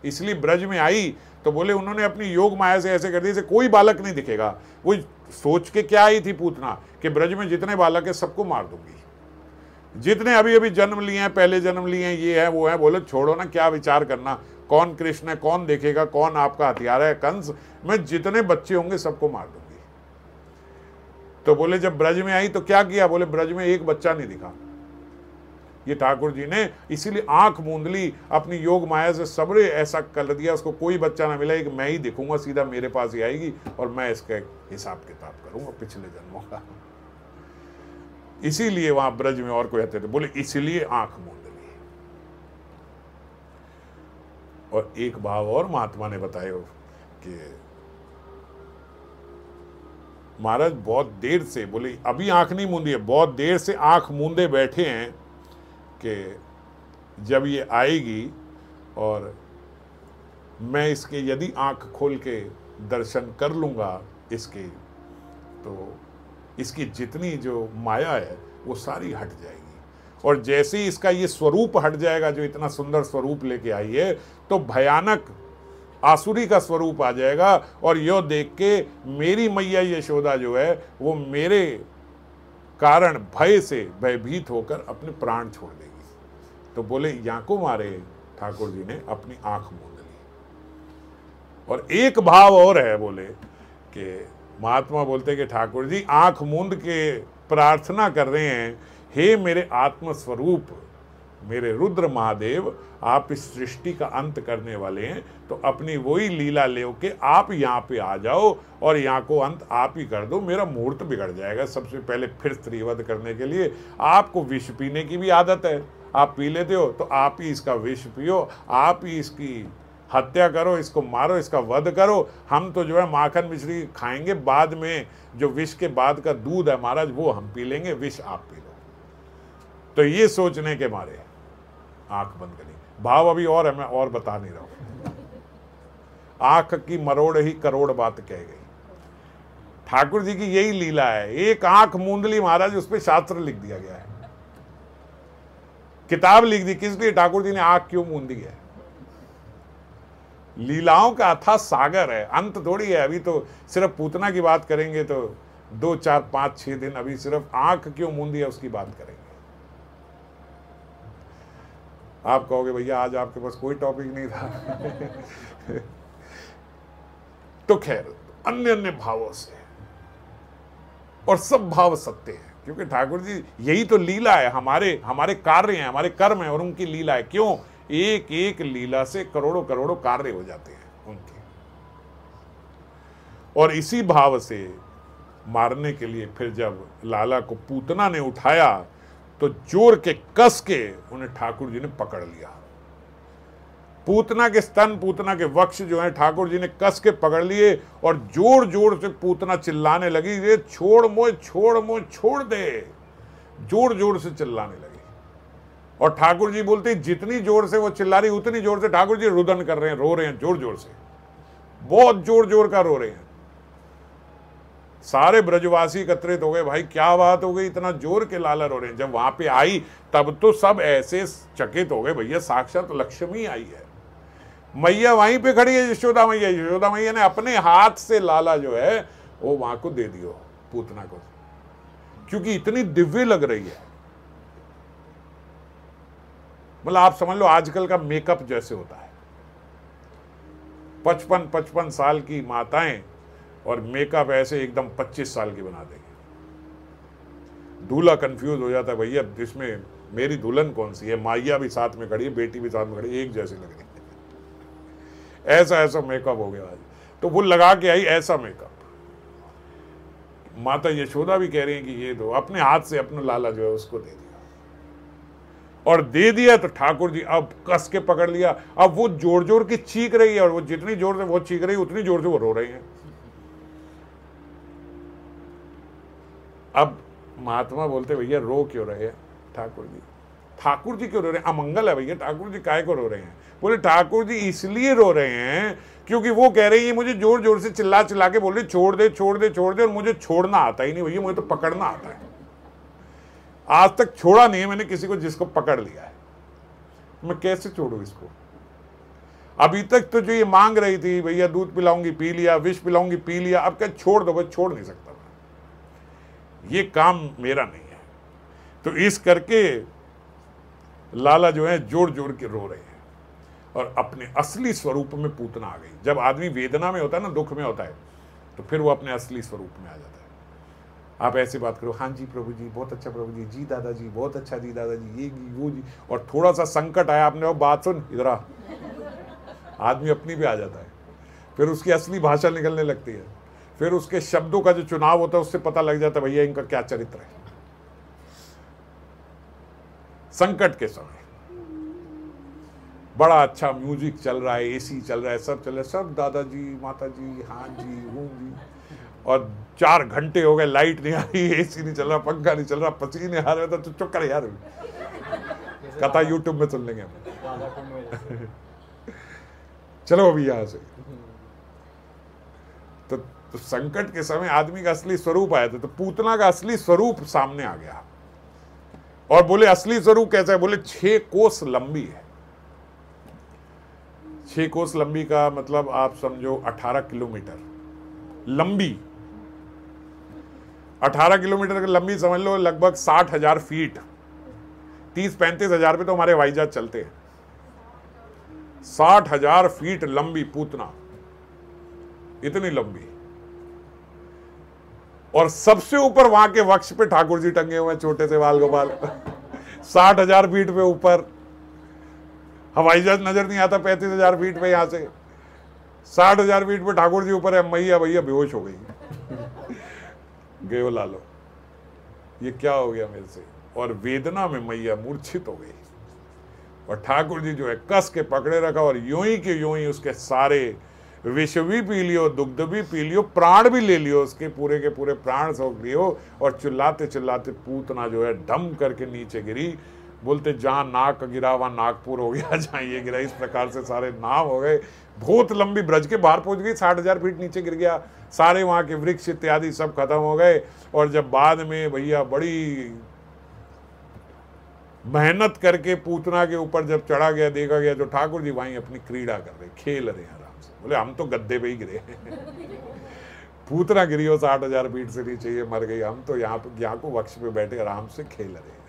इसलिए ब्रज में आई तो बोले उन्होंने अपनी योग माया से ऐसे कर दिया जैसे कोई बालक नहीं दिखेगा। वो सोच के क्या आई थी पूतना कि ब्रज में जितने बालक है सबको मार दूंगी, जितने अभी अभी जन्म लिए हैं, पहले जन्म लिए हैं, ये है वो है। बोले छोड़ो ना, क्या विचार करना, कौन कृष्ण है, कौन देखेगा, कौन आपका हथियार है कंस, मैं जितने बच्चे होंगे सबको मार दूंगी। तो बोले जब ब्रज में आई तो क्या किया? बोले ब्रज में एक बच्चा नहीं दिखा। ये ठाकुर जी ने इसीलिए आंख मूंद ली, अपनी योग माया से सबरे ऐसा कर दिया, उसको कोई बच्चा ना मिला, एक मैं ही दिखूंगा, सीधा मेरे पास ही आएगी और मैं इसका हिसाब किताब करूंगा पिछले जन्मों का। इसीलिए वहां ब्रज में और कोई आते थे, बोले इसलिए आंख मूंद ली। और एक भाव और महात्मा ने बताया कि महाराज बहुत देर से, बोले अभी आंख नहीं मूंदी है, बहुत देर से आंख मूंदे बैठे हैं कि जब ये आएगी और मैं इसके यदि आंख खोल के दर्शन कर लूंगा इसके, तो इसकी जितनी जो माया है वो सारी हट जाएगी। और जैसे ही इसका ये स्वरूप हट जाएगा, जो इतना सुंदर स्वरूप लेके आई है, तो भयानक आसुरी का स्वरूप आ जाएगा। और यो देख के मेरी मैया यशोदा जो है वो मेरे कारण भय से भयभीत होकर अपने प्राण छोड़ देगी। तो बोले यहाँ को मारे ठाकुर जी ने अपनी आंख मूंद ली। और एक भाव और है, बोले कि महात्मा बोलते कि ठाकुर जी आंख मूंद के प्रार्थना कर रहे हैं, हे मेरे आत्म स्वरूप, मेरे रुद्र महादेव, आप इस सृष्टि का अंत करने वाले हैं, तो अपनी वही लीला ले के आप यहाँ पे आ जाओ और यहाँ को अंत आप ही कर दो, मेरा मुहूर्त बिगड़ जाएगा। सबसे पहले फिर स्त्रीवध करने के लिए आपको विष पीने की भी आदत है, आप पी लेते हो, तो आप ही इसका विष पियो, आप ही इसकी हत्या करो, इसको मारो, इसका वध करो। हम तो जो है माखन मिश्री खाएंगे, बाद में जो विष के बाद का दूध है महाराज वो हम पी लेंगे, विष आप पी लो। तो ये सोचने के मारे आंख बंद करी। भाव अभी और है, मैं और बता नहीं रहा हूं। आंख की मरोड़ ही करोड़ बात कह गई। ठाकुर जी की यही लीला है, एक आंख मूंद ली महाराज, उस पर शास्त्र लिख दिया गया है, किताब लिख दी। किस लिए? ठाकुर जी ने आंख क्यों मूंदी है? लीलाओं का अथाह सागर है, अंत थोड़ी है। अभी तो सिर्फ पूतना की बात करेंगे तो 2, 4, 5, 6 दिन, अभी सिर्फ आंख क्यों मूंदी है उसकी बात करेंगे। आप कहोगे भैया आज आपके पास कोई टॉपिक नहीं था। तो खैर अन्य अन्य भावों से, और सब भाव सत्य है, क्योंकि ठाकुर जी यही तो लीला है, हमारे कार्य हैं, हमारे कर्म हैं और उनकी लीला है। क्यों? एक एक लीला से करोड़ों करोड़ों कार्य हो जाते हैं उनके। और इसी भाव से मारने के लिए फिर जब लाला को पूतना ने उठाया तो जोर के कस के उन्हें ठाकुर जी ने पकड़ लिया। पूतना के स्तन, पूतना के वक्ष जो है ठाकुर जी ने कस के पकड़ लिए और जोर जोर से पूतना चिल्लाने लगी, ये छोड़ मोय, छोड़ मोय, छोड़ दे, जोर जोर से चिल्लाने लगी। और ठाकुर जी बोलते जितनी जोर से वो चिल्ला रही उतनी जोर से ठाकुर जी रुदन कर रहे हैं, रो रहे हैं जोर जोर से, बहुत जोर जोर का रो रहे हैं। सारे ब्रजवासी एकत्रित हो गए, भाई क्या बात हो गई, इतना जोर के लाला रो रहे हैं। जब वहां पे आई तब तो सब ऐसे चकित हो गए, भैया साक्षात लक्ष्मी आई है। मैया वहीं पे खड़ी है, यशोदा मैया। यशोदा मैया ने अपने हाथ से लाला जो है वो वहां को दे दियो पूतना को, क्योंकि इतनी दिव्य लग रही है। मतलब आप समझ लो आजकल का मेकअप जैसे होता है, 55 साल की माताएं और मेकअप ऐसे एकदम 25 साल की बना देंगे। दूल्हा कंफ्यूज हो जाता है, भैया जिसमें मेरी दुल्हन कौन सी है, माइया भी साथ में खड़ी है, बेटी भी साथ में खड़ी है, एक जैसी लग रही है। ऐसा मेकअप हो गया आज। तो वो लगा के आई ऐसा मेकअप। माता यशोदा भी कह रही है कि ये दो, अपने हाथ से अपना लाला जो है उसको दे दिया। और दे दिया तो ठाकुर जी अब कस के पकड़ लिया। अब वो जोर जोर की चीख रही है, और वो जितनी जोर से वो चीख रही है उतनी जोर से वो रो रही है। अब महात्मा बोलते भैया रो क्यों रहे हैं ठाकुर जी? ठाकुर जी क्यों रो रहे हैं? अमंगल है भैया, ठाकुर जी काहे को रो रहे हैं? बोले ठाकुर जी इसलिए रो रहे हैं क्योंकि वो कह रही है मुझे जोर जोर से चिल्ला चिल्ला के बोल रहे छोड़ दे छोड़ दे छोड़ दे, और मुझे छोड़ना आता ही नहीं भैया, मुझे तो पकड़ना आता है। आज तक छोड़ा नहीं है मैंने किसी को जिसको पकड़ लिया है, मैं कैसे छोड़ू इसको? अभी तक तो जो ये मांग रही थी भैया दूध पिलाऊंगी पी लिया, विष पिलाऊंगी पी लिया, अब क्या छोड़ दो? बस छोड़ नहीं सकता मैं, ये काम मेरा नहीं है। तो इस करके लाला जो है जोर जोर के रो रहे हैं और अपने असली स्वरूप में पूतना आ गई। जब आदमी वेदना में होता है ना, दुख में होता है, तो फिर वो अपने असली स्वरूप में आ जाता है। आप ऐसे बात करो, हाँ जी प्रभु जी बहुत अच्छा प्रभु जी, जी दादाजी बहुत अच्छा जी दादाजी, ये जी वो जी, और थोड़ा सा संकट आया आपने, वो बात सुन इधर आ, आदमी अपनी पे आ जाता है, फिर उसकी असली भाषा निकलने लगती है, फिर उसके शब्दों का जो चुनाव होता है उससे पता लग जाता है भैया इनका क्या चरित्र है। संकट के समय बड़ा अच्छा म्यूजिक चल रहा है, एसी चल रहा है, सब चल रहा है, सब दादाजी माताजी हाँ जी हूँ जी, और 4 घंटे हो गए लाइट नहीं आ रही, एसी नहीं चल रहा, पंखा नहीं चल रहा, पसीने आ रहे, तो चुप कर यार, कथा यूट्यूब में सुन लेंगे हम। चलो अभी यहां से तो संकट के समय आदमी का असली स्वरूप आया था, तो पूतना का असली स्वरूप सामने आ गया, और बोले असली स्वरूप कैसा है, बोले 6 कोस लंबी है। 6 कोस लंबी का मतलब आप समझो 18 किलोमीटर लंबी, 18 किलोमीटर की लंबी समझ लो, लगभग 60,000 फीट, 30-35 हजार पे तो हमारे हवाई जहाज चलते हैं। 60,000 फीट लंबी पूतना, इतनी लंबी, और सबसे ऊपर वहां के वक्ष पे ठाकुर जी टंगे हुए हैं, छोटे से बाल गोपाल। 60,000 फीट पे ऊपर, हवाई जहाज नजर नहीं आता 35,000 फीट पे, यहां से 60,000 फीट पे ठाकुर जी ऊपर है। मैया भैया बेहोश हो गई, गयो लालो ये क्या हो गया मेरे से, और वेदना में मैया मूर्छित हो गई, और ठाकुर जी जो है कस के पकड़े रखा, और यूं ही के यूं ही उसके सारे विष भी पी लियो, दुग्ध भी पी लियो, प्राण भी ले लियो, उसके पूरे के पूरे प्राण सोख लियो, और चिल्लाते चिल्लाते पूतना जो है ढम करके नीचे गिरी। बोलते जहां नाक गिरा वहां नागपुर हो गया, जहां ये गिरा, इस प्रकार से सारे नाम हो गए। बहुत लंबी ब्रज के बाहर पहुंच गई, 60,000 फीट नीचे गिर गया, सारे वहां के वृक्ष इत्यादि सब खत्म हो गए। और जब बाद में भैया बड़ी मेहनत करके पूतना के ऊपर जब चढ़ा गया, देखा गया तो ठाकुर जी वहीं अपनी क्रीड़ा कर रहे, खेल रहे हैं आराम से। बोले हम तो गद्दे पे ही गिरे पूतना गिरी हो 60,000 फीट से नीचे, ये मर गई, हम तो यहाँ को वक्ष पे बैठे आराम से खेल रहे हैं।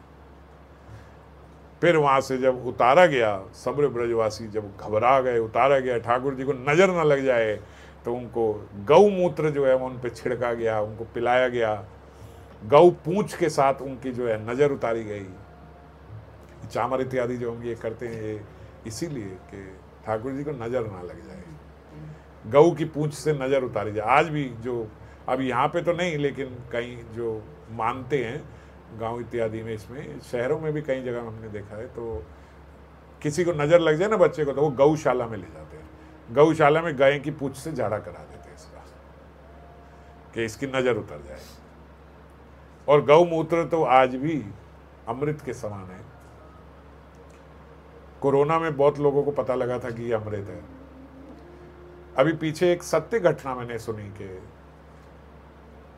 फिर वहां से जब उतारा गया, सब्र ब्रजवासी जब घबरा गए, उतारा गया, ठाकुर जी को नजर न लग जाए, तो उनको गौमूत्र जो है वो उन पे छिड़का गया, उनको पिलाया गया, गौ पूंछ के साथ उनकी जो है नजर उतारी गई। चामर इत्यादि जो हम ये करते हैं ये इसीलिए कि ठाकुर जी को नजर ना लग जाए, गौ की पूंछ से नजर उतारी जाए। आज भी जो, अब यहाँ पे तो नहीं, लेकिन कहीं जो मानते हैं गांव इत्यादि में, इसमें शहरों में भी कई जगह हमने देखा है, तो किसी को नजर लग जाए ना बच्चे को, तो वो गौशाला में ले जाते हैं। गौशाला में गाय की पूंछ से झाड़ा करा देते हैं इसका, कि इसकी नजर उतर जाए। और गौमूत्र तो आज भी अमृत के समान है। कोरोना में बहुत लोगों को पता लगा था कि ये अमृत है। अभी पीछे एक सत्य घटना मैंने सुनी कि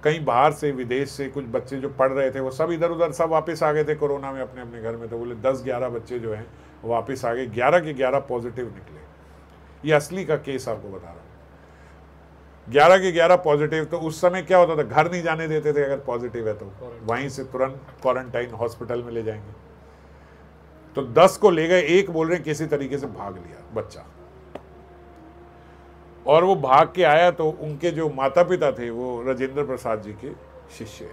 कहीं बाहर से, विदेश से कुछ बच्चे जो पढ़ रहे थे, वो सब इधर उधर सब वापस आ गए थे कोरोना में अपने अपने घर में। तो बोले 10-11 बच्चे जो हैं वापस आ गए, 11 के 11 पॉजिटिव निकले। ये असली का केस आपको बता रहा हूँ, 11 के 11 पॉजिटिव। तो उस समय क्या होता था, घर नहीं जाने देते थे, अगर पॉजिटिव है तो वहीं से तुरंत क्वारंटाइन हॉस्पिटल में ले जाएंगे। तो 10 को ले गए, एक बोल रहे किसी तरीके से भाग लिया बच्चा, और वो भाग के आया तो उनके जो माता पिता थे वो राजेंद्र प्रसाद जी के शिष्य,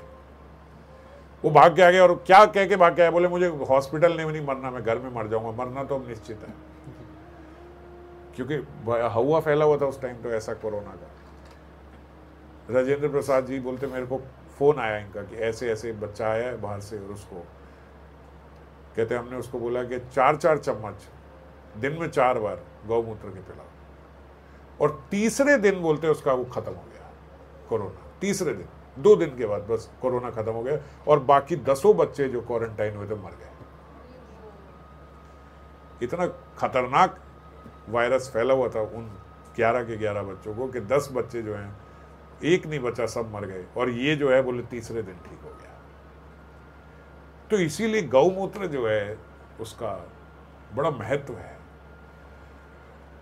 वो भाग के आ गए। और क्या कह के भाग के आया, बोले मुझे हॉस्पिटल में नहीं मरना, मैं घर में मर जाऊंगा, मरना तो निश्चित है, क्योंकि हवा फैला हुआ था उस टाइम तो ऐसा कोरोना का। राजेंद्र प्रसाद जी बोलते मेरे को फोन आया इनका कि ऐसे ऐसे बच्चा आया है बाहर से, और उसको कहते हमने उसको बोला कि 4-4 चम्मच दिन में 4 बार गौमूत्र के पिलाओ, और तीसरे दिन बोलते उसका वो खत्म हो गया कोरोना। तीसरे दिन, 2 दिन के बाद बस कोरोना खत्म हो गया, और बाकी 10 बच्चे जो क्वारंटाइन हुए थे मर गए। इतना खतरनाक वायरस फैला हुआ था उन 11 के 11 बच्चों को कि 10 बच्चे जो हैं, एक नहीं बचा, सब मर गए। और ये जो है बोले तीसरे दिन ठीक हो गया। तो इसीलिए गौमूत्र जो है उसका बड़ा महत्व है।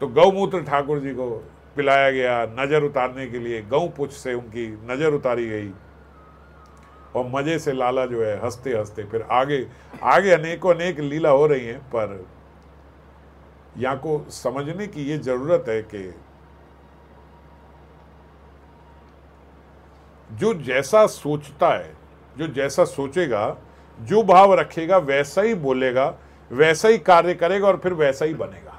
तो गौमूत्र ठाकुर जी को पिलाया गया, नजर उतारने के लिए गौ पुछ से उनकी नजर उतारी गई, और मजे से लाला जो है हंसते हंसते फिर आगे आगे अनेकों अनेक लीला हो रही हैं। पर यहाँ को समझने की ये जरूरत है कि जो जैसा सोचता है, जो जैसा सोचेगा, जो भाव रखेगा वैसा ही बोलेगा, वैसा ही कार्य करेगा और फिर वैसा ही बनेगा।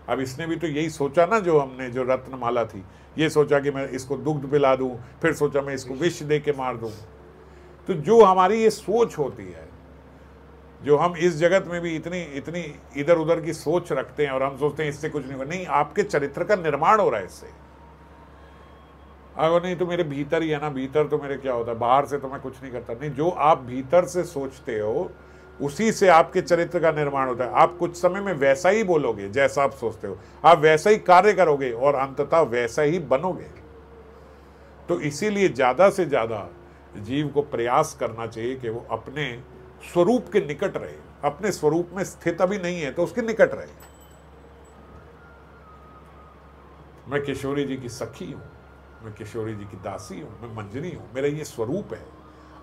अब इसने भी तो यही सोचा ना, जो हमने जो रत्नमाला थी, ये सोचा कि मैं इसको दुग्ध पिला दूं, फिर सोचा मैं इसको विष दे के मार दूं। तो जो हमारी ये सोच होती है, जो हम इस जगत में भी इतनी इतनी इधर उधर की सोच रखते हैं और हम सोचते हैं इससे कुछ नहीं होगा, नहीं, आपके चरित्र का निर्माण हो रहा है इससे। अगर नहीं तो मेरे भीतर ही है ना, भीतर तो मेरे क्या होता है, बाहर से तो मैं कुछ नहीं करता। नहीं, जो आप भीतर से सोचते हो उसी से आपके चरित्र का निर्माण होता है। आप कुछ समय में वैसा ही बोलोगे जैसा आप सोचते हो, आप वैसा ही कार्य करोगे और अंततः वैसा ही बनोगे। तो इसीलिए ज्यादा से ज्यादा जीव को प्रयास करना चाहिए कि वो अपने स्वरूप के निकट रहे। अपने स्वरूप में स्थित अभी नहीं है तो उसके निकट रहे। मैं किशोरी जी की सखी हूं, मैं किशोरी जी की दासी हूं, मैं मंजरी हूं, मेरा ये स्वरूप है।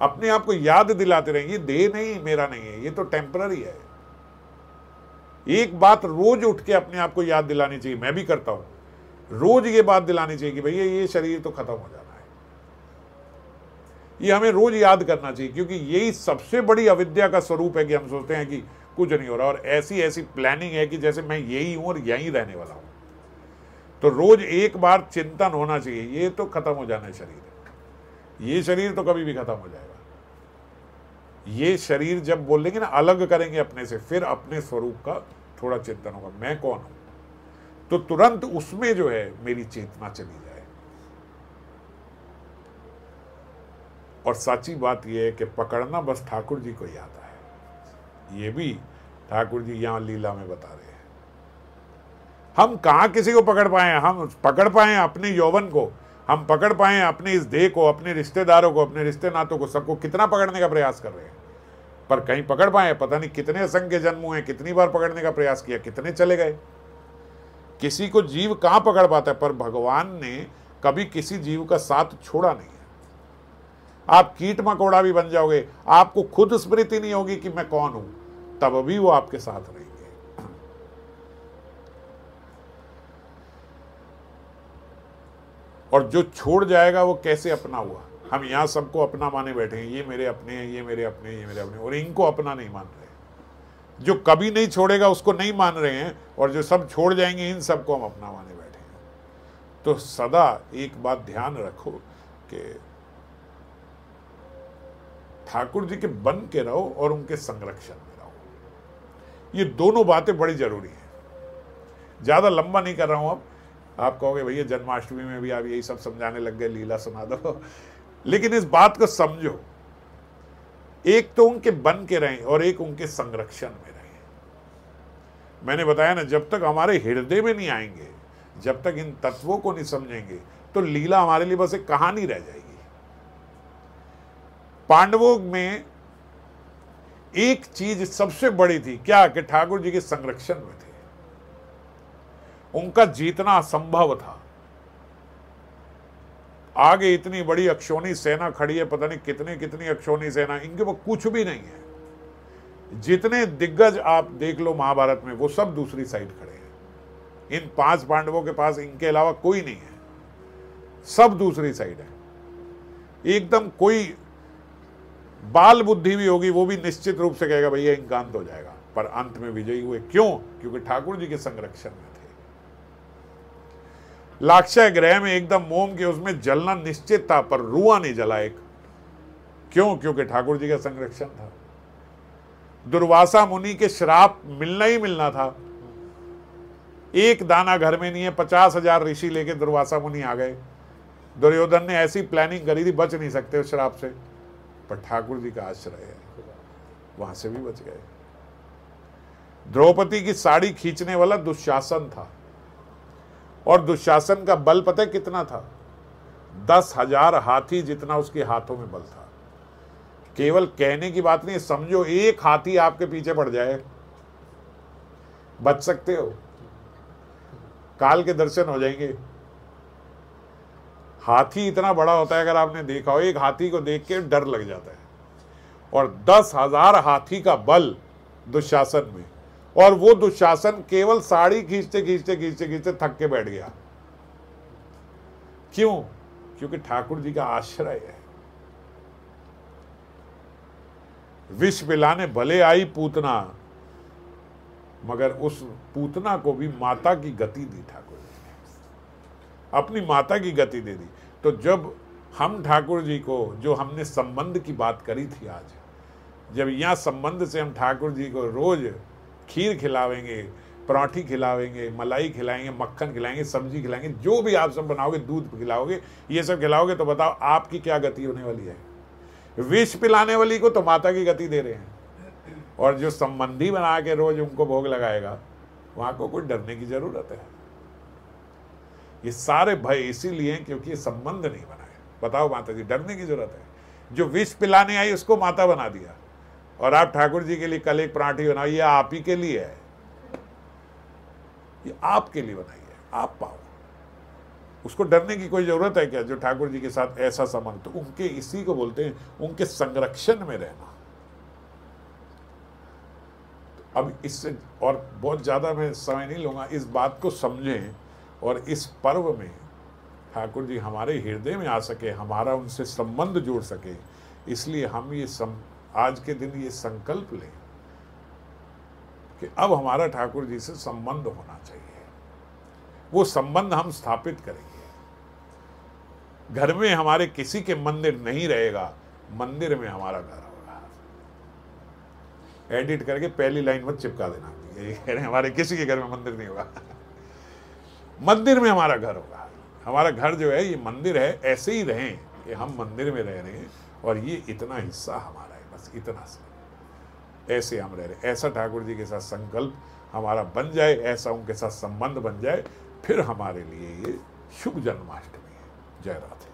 अपने आप को याद दिलाते रहेंगे, देह नहीं, मेरा नहीं है, ये तो टेम्पररी है। एक बात रोज उठ के अपने आप को याद दिलानी चाहिए, मैं भी करता हूं। रोज ये बात दिलानी चाहिए कि भैया ये शरीर तो खत्म हो जाना है। ये हमें रोज याद करना चाहिए, क्योंकि यही सबसे बड़ी अविद्या का स्वरूप है कि हम सोचते हैं कि कुछ नहीं हो रहा और ऐसी ऐसी प्लानिंग है कि जैसे मैं यही हूं और यहीं रहने वाला हूं। तो रोज एक बार चिंतन होना चाहिए, ये तो खत्म हो जाना है शरीर, ये शरीर तो कभी भी खत्म हो जाएगा। ये शरीर जब बोलेंगे ना, अलग करेंगे अपने से, फिर अपने स्वरूप का थोड़ा चिंतन होगा, मैं कौन हूं, तो तुरंत उसमें जो है मेरी चेतना चली जाए। और सच्ची बात यह है कि पकड़ना बस ठाकुर जी को ही आता है। ये भी ठाकुर जी यहां लीला में बता रहे हैं। हम कहां किसी को पकड़ पाए हैं? हम पकड़ पाए हैं अपने यौवन को, हम पकड़ पाए हैं अपने इस देह को, अपने रिश्तेदारों को, अपने रिश्ते नातों को, सबको कितना पकड़ने का प्रयास कर रहे हैं, पर कहीं पकड़ पाए? पता नहीं कितने असंख्य जन्म हुए, कितनी बार पकड़ने का प्रयास किया, कितने चले गए। किसी को जीव कहां पकड़ पाता है? पर भगवान ने कभी किसी जीव का साथ छोड़ा नहीं है। आप कीट मकोड़ा भी बन जाओगे, आपको खुद स्मृति नहीं होगी कि मैं कौन हूं, तब भी वो आपके साथ रहेंगे। और जो छोड़ जाएगा वो कैसे अपना हुआ? हम यहां सबको अपना माने बैठे हैं, ये मेरे अपने हैं, ये मेरे अपने हैं, ये मेरे अपने, और इनको अपना नहीं मान रहे। जो कभी नहीं छोड़ेगा उसको नहीं मान रहे हैं, और जो सब छोड़ जाएंगे इन सबको हम अपना माने बैठे हैं। तो सदा एक बात ध्यान रखो कि ठाकुर जी के बन के रहो और उनके संरक्षण में रहो। ये दोनों बातें बड़ी जरूरी हैं। ज्यादा लंबा नहीं कर रहा हूं अब। आप कहोगे भैया जन्माष्टमी में भी आप यही सब समझाने लग गए, लीला सुना दो, लेकिन इस बात को समझो, एक तो उनके बन के रहें और एक उनके संरक्षण में रहें। मैंने बताया ना, जब तक हमारे हृदय में नहीं आएंगे, जब तक इन तत्वों को नहीं समझेंगे, तो लीला हमारे लिए बस एक कहानी रह जाएगी। पांडवों में एक चीज सबसे बड़ी थी, क्या? कि ठाकुर जी के संरक्षण में थे, उनका जीतना असंभव था। आगे इतनी बड़ी अक्षौणी सेना खड़ी है, पता नहीं कितनी कितनी अक्षौणी सेना, इनके पास कुछ भी नहीं है। जितने दिग्गज आप देख लो महाभारत में, वो सब दूसरी साइड खड़े हैं। इन 5 पांडवों के पास इनके अलावा कोई नहीं है, सब दूसरी साइड है। एकदम कोई बाल बुद्धि भी होगी वो भी निश्चित रूप से कहेगा भैया इनका अंत हो जाएगा, पर अंत में विजयी हुए। क्यों? क्योंकि ठाकुर जी के संरक्षण में थे। लाक्षय ग्रह में एकदम मोम के उसमें जलना निश्चित था, पर रुआ नहीं जला एक। क्यों? क्योंकि ठाकुर जी का संरक्षण था। दुर्वासा मुनि के श्राप मिलना ही मिलना था। एक दाना घर में नहीं है, 50,000 ऋषि लेके दुर्वासा मुनि आ गए। दुर्योधन ने ऐसी प्लानिंग करी थी, बच नहीं सकते उस श्राप से, पर ठाकुर जी का आश्रय है, वहां से भी बच गए। द्रौपदी की साड़ी खींचने वाला दुशासन था, और दुशासन का बल पता है कितना था? 10,000 हाथी जितना उसके हाथों में बल था। केवल कहने की बात नहीं, समझो एक हाथी आपके पीछे पड़ जाए, बच सकते हो? काल के दर्शन हो जाएंगे। हाथी इतना बड़ा होता है, अगर आपने देखा हो, एक हाथी को देख के डर लग जाता है। और 10,000 हाथी का बल दुशासन में, और वो दुशासन केवल साड़ी खींचते खींचते खींचते खींचते थक के बैठ गया। क्यों? क्योंकि ठाकुर जी का आश्रय है। विष पिलाने भले आई पूतना, मगर उस पूतना को भी माता की गति दी ठाकुर जी ने, अपनी माता की गति दे दी। तो जब हम ठाकुर जी को, जो हमने संबंध की बात करी थी आज, जब यहाँ संबंध से हम ठाकुर जी को रोज खीर खिलावेंगे, पराठी खिलावेंगे, मलाई खिलाएंगे, मक्खन खिलाएंगे, सब्जी खिलाएंगे, जो भी आप सब बनाओगे, दूध खिलाओगे, ये सब खिलाओगे, तो बताओ आपकी क्या गति होने वाली है। विष पिलाने वाली को तो माता की गति दे रहे हैं, और जो संबंधी बना के रोज उनको भोग लगाएगा, वहां को कोई डरने की जरूरत है। ये सारे भय इसीलिए क्योंकि ये संबंध नहीं बनाए। बताओ माता जी, डरने की जरूरत है। जो विष पिलाने आई उसको माता बना दिया, और आप ठाकुर जी के लिए कल एक पराठी बनाओ, ये आप ही के लिए है, ये आपके लिए बनाई है, आप पाओ। उसको डरने की कोई जरूरत है क्या, जो ठाकुर जी के साथ ऐसा संबंध। तो उनके, इसी को बोलते हैं उनके संरक्षण में रहना। तो अब इससे और बहुत ज्यादा मैं समय नहीं लूंगा, इस बात को समझें और इस पर्व में ठाकुर जी हमारे हृदय में आ सके, हमारा उनसे संबंध जोड़ सके। इसलिए हम ये आज के दिन ये संकल्प लें कि अब हमारा ठाकुर जी से संबंध होना चाहिए। वो संबंध हम स्थापित करेंगे। घर में हमारे किसी के मंदिर नहीं रहेगा, मंदिर में हमारा घर होगा। एडिट करके पहली लाइन मत चिपका देना, ये कह रहे हैं हमारे किसी के घर में मंदिर नहीं होगा। मंदिर में हमारा घर होगा। हमारा घर जो है ये मंदिर है, ऐसे ही रहें कि हम मंदिर में रह रहे हैं और ये इतना हिस्सा हमारा है, बस इतना सा, ऐसे हम रह रहे। ऐसा ठाकुर जी के साथ संकल्प हमारा बन जाए, ऐसा उनके साथ संबंध बन जाए, फिर हमारे लिए ये शुभ जन्माष्टमी है। जय राधे।